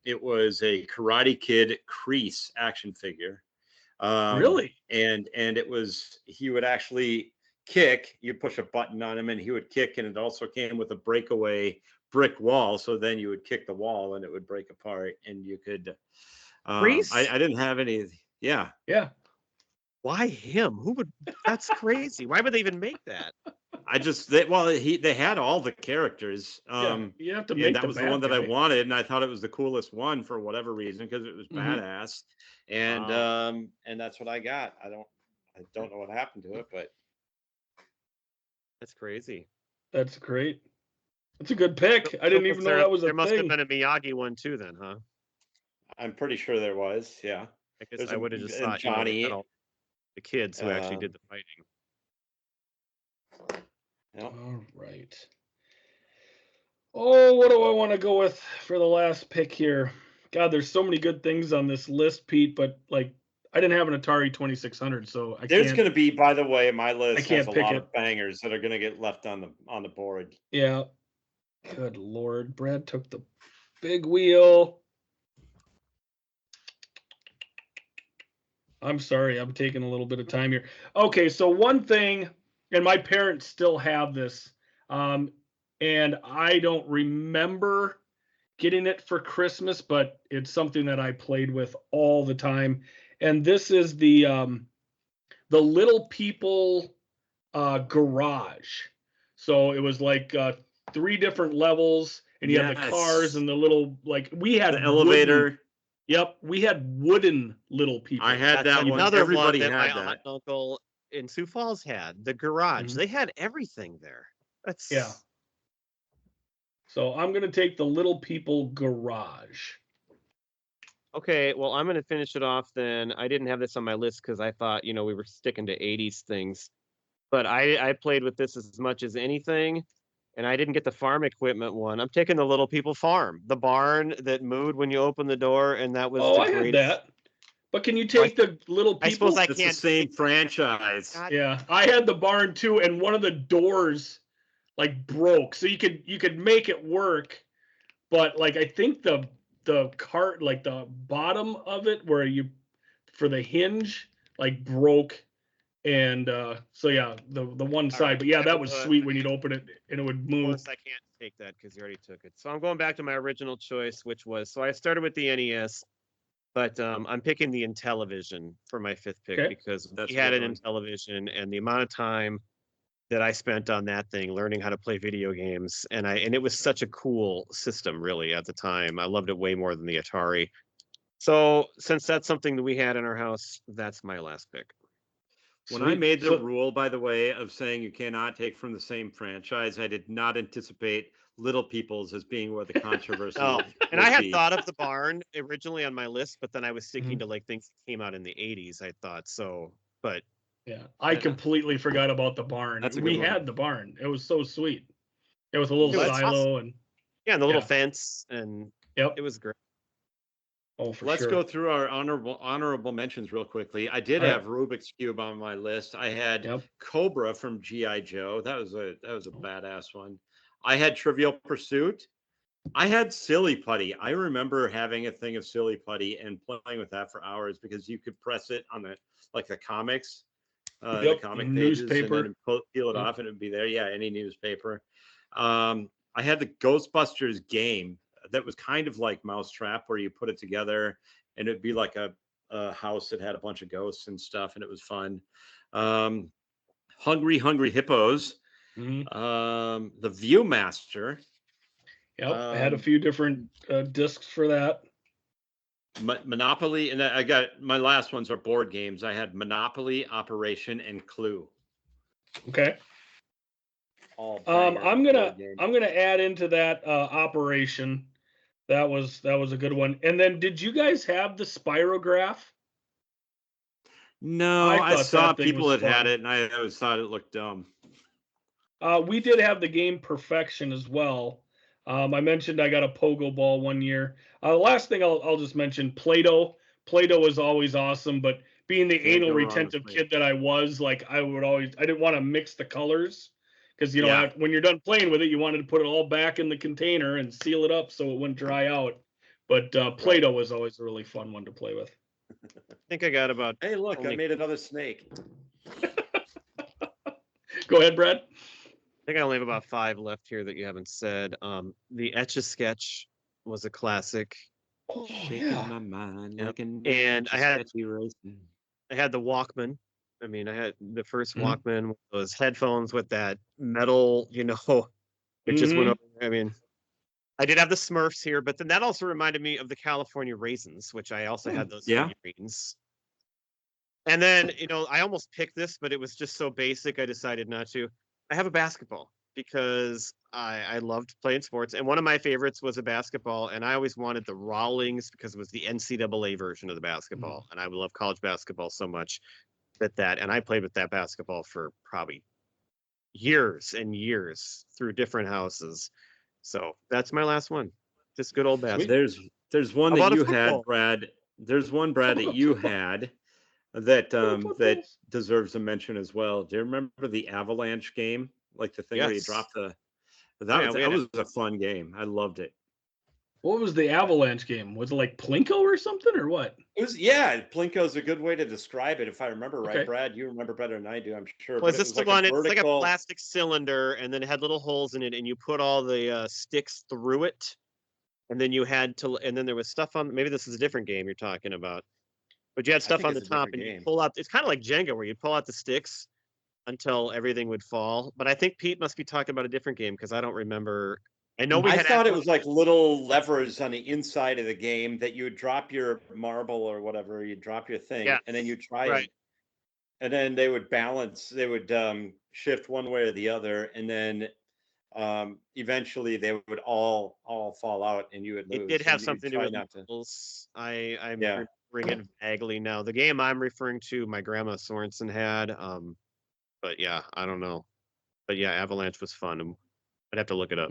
It was a Karate Kid Kreese action figure. Really? And it was, he would actually kick, you push a button on him and he would kick, and it also came with a breakaway brick wall, so then you would kick the wall and it would break apart and you could I didn't have any. Yeah Why him? That's crazy. Why would they even make that? they had all the characters. You have to make that was the one that I wanted, and I thought it was the coolest one for whatever reason because it was badass. And and that's what I got. I don't know what happened to it, but that's crazy. That's great. That's a good pick. I didn't even know that was a thing. There must have been a Miyagi one too, then, huh? I'm pretty sure there was. Yeah. I guess I would have just thought Johnny, the kids who actually did the fighting. Yep. All right. Oh, what do I want to go with for the last pick here? God, there's so many good things on this list, Pete, but like I didn't have an Atari 2600, so there's going to be, by the way, my list has a lot of bangers that are going to get left on the board. Yeah. Good Lord. Brad took the big wheel. I'm sorry, I'm taking a little bit of time here. Okay, so one thing, and my parents still have this, and I don't remember getting it for Christmas, but it's something that I played with all the time. And this is the Little People garage. So it was like 3 different levels, and you had the cars and the little, like, we had the elevator. Yep, we had wooden Little People. I had that one. Another Everybody one that had my that. aunt and uncle in Sioux Falls had, the garage. They had everything there. That's So I'm gonna take the Little People garage. Okay, well, I'm gonna finish it off then. I didn't have this on my list because I thought, we were sticking to 80s things. But I played with this as much as anything. And I didn't get the farm equipment one. I'm taking the Little People farm, the barn that mooed when you open the door, and that was I had that. But can you take the Little People? I suppose I can't. It's the same franchise. Yeah, I had the barn too, and one of the doors like broke, so you could make it work, but like I think the cart, like the bottom of it where you for the hinge like broke, and so yeah, the one side. right, But yeah, I that was will, sweet when you'd open it and it would Of move. course, I can't take that because you already took it. So I'm going back to my original choice, which was, so I started with the NES, but I'm picking the Intellivision for my fifth pick Okay. because That's we a had good an Intellivision, and the amount of time that I spent on that thing learning how to play video games, and it was such a cool system really at the time. I loved it way more than the Atari. So since that's something that we had in our house, that's my last pick. When I Sweet. made the So- rule, by the way, of saying you cannot take from the same franchise, I did not anticipate Little People's as being where the controversy Oh, would and I had be. thought of the barn originally on my list, but then I was sticking Mhm. to like things that came out in the 80s, I thought. So, but Yeah, I Yeah. completely forgot about the barn. That's a good We one. had the barn. It was so sweet. It was a little It was silo and yeah, and the little Yeah. fence, and yep. it was great. Oh, for Let's sure. go through our honorable mentions real quickly. I did All right. have Rubik's Cube on my list. I had Yep. Cobra from G.I. Joe. That was a badass one. I had Trivial Pursuit. I had Silly Putty. I remember having a thing of Silly Putty and playing with that for hours because you could press it on the comics, the Yep, comic pages, and newspaper. then peel it Yep. off, and it'd be there. Yeah, any newspaper. I had the Ghostbusters game that was kind of like Mousetrap, where you put it together and it'd be like a house that had a bunch of ghosts and stuff, and it was fun. Hungry Hippos. Mhm. The Viewmaster. Yep. I had a Um, few different discs for that. Monopoly, and I got my last ones are board games. I had Monopoly, Operation, and Clue. Okay. All I'm banger gonna board games. add into that Operation. That was a good one. And then did you guys have the Spirograph? No, I I thought saw that thing people was that had fun. it, and I always thought it looked dumb. We did have the game Perfection as well. I mentioned I got a pogo ball one year. The last thing I'll just mention, Play-Doh. Play-Doh is always awesome, but being the Can't anal go wrong with retentive Play-Doh. kid that I was, like I didn't want to mix the colors because Yeah. when you're done playing with it, you wanted to put it all back in the container and seal it up so it wouldn't dry out. But Play-Doh was always a really fun one to play with. I think I got about Hey, look, I Only- made another snake. Go ahead, Brad. I think I only have about 5 left here that you haven't said. The Etch-a-Sketch was a classic. Oh, Shaking yeah. my mind Yep. like an And I had- sketchy racing. I had the Walkman. I mean, I had the first Mhm. Walkman with those headphones with that metal, it just went Mhm. over. I mean, I did have the Smurfs here, but then that also reminded me of the California Raisins, which I also had those Yeah. figurines. And then, I almost picked this, but it was just so basic, I decided not to. I have a basketball because I loved playing sports. And one of my favorites was a basketball. And I always wanted the Rawlings because it was the NCAA version of the basketball. And I love college basketball so much and I played with that basketball for probably years and years through different houses. So that's my last one. Just good old basketball. There's one How that about a you had, football? Brad. There's one, Brad, that you had that that footballs. deserves a mention as well. Do you remember the Avalanche game? Like the thing where you Yes. drop the yeah, we that had was a fun game. I loved it. What was the Avalanche game? Was it like Plinko or something or what? It was, yeah, Plinko's a good way to describe it if I remember right. Okay. Brad, you remember better than I do, I'm sure. Was but it this was the like one? a It's like a vertical- plastic cylinder, and then it had little holes in it, and you put all the sticks through it, and then and then there was stuff on. Maybe this is a different game you're talking about, but you had stuff think on the it's a top, different and you game. pull out. It's kind of like Jenga, where you pull out the sticks until everything would fall. But I think Pete must be talking about a different game because I don't remember. I know we I had. thought it was like little levers on the inside of the game that you would drop your marble or whatever, you drop your thing, Yeah, and then you try right. it. And then they would balance, they would shift one way or the other, and then eventually they would all fall out and you would lose. It did and have you'd something to do try with not to. levels. I'm Yeah. remembering it vaguely now. The game I'm referring to, my grandma Sorensen had. But yeah, I don't know. But yeah, Avalanche was fun. I'd have to look it up.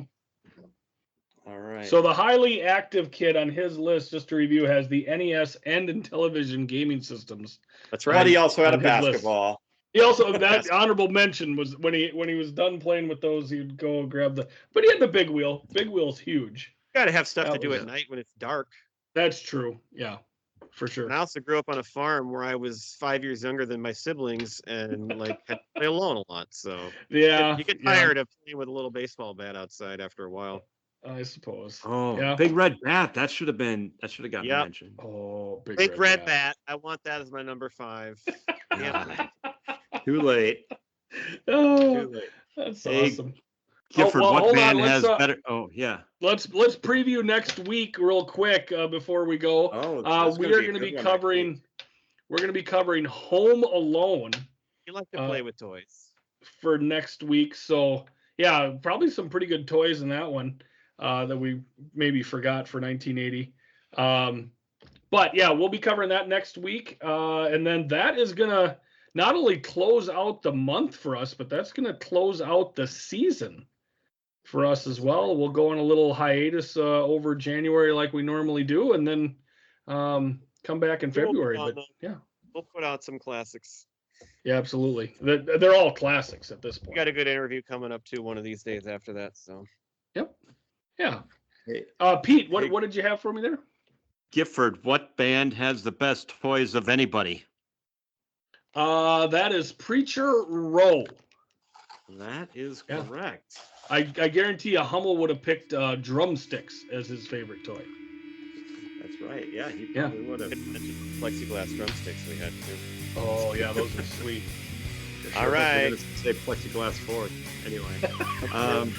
All right. So the highly active kid on his list, just to review, has the NES and Intellivision gaming systems. That's But right. he also had a on his list. basketball. He also that honorable mention was when he was done playing with those, he'd go grab but he had the big wheel. Big wheel's huge. Got to have stuff That to do was- at night when it's dark. That's true. Yeah, for sure. And I also grew up on a farm where I was 5 years younger than my siblings and like had to play alone a lot. So Yeah, you get yeah, tired of playing with a little baseball bat outside after a while. I suppose. Oh, Yeah. big red bat. That should have gotten Yep. mentioned. Oh, Big red bat. I want that as my number 5. Yeah. Too late. Oh, Too late. that's Hey, awesome. Gifford, well, what hold on, band let's, has better? Oh, yeah. Let's preview next week real quick before we go. Oh, We are going to be covering Home Alone You like to play with toys. for next week. So yeah, probably some pretty good toys in that one that we maybe forgot for 1980. But yeah, we'll be covering that next week, and then that is gonna not only close out the month for us, but that's gonna close out the season for us as well. We'll go on a little hiatus over January like we normally do, and then come back in February. But yeah, We'll put out some classics. yeah, absolutely. They're all classics at this We point. got a good interview coming up too one of these days after that. So Yep. Yeah. Hey, Pete, what hey. what did you have for me there? Gifford, what band has the best toys of anybody? That is Preacher Row. That is Yeah. correct. I guarantee you Hummel would have picked drumsticks as his favorite toy. That's right. Yeah, he Yeah. probably would have. plexiglass drumsticks we had too. Oh yeah, those are sweet. All right. Say plexiglass fork. Anyway.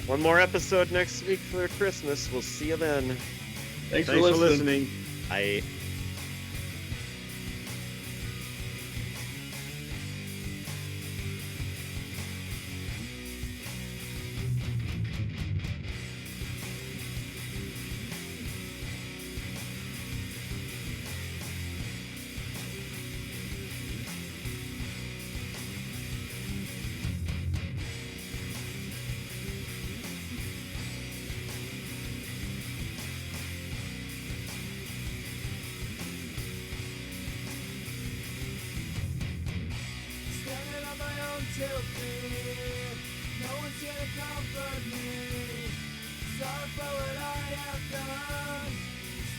One more episode next week for Christmas. We'll see you then. Thanks Thanks for listening. I Standing on my own 2 feet. No one's here to comfort me. Sorry for what I have done.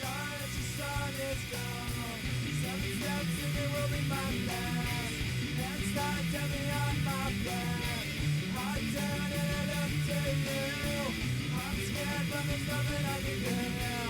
Sorry that your son is gone. 7 steps and it will be my last. Hands tied, tell me on my back. I turn and I look to you. I'm scared, but there's nothing I can do.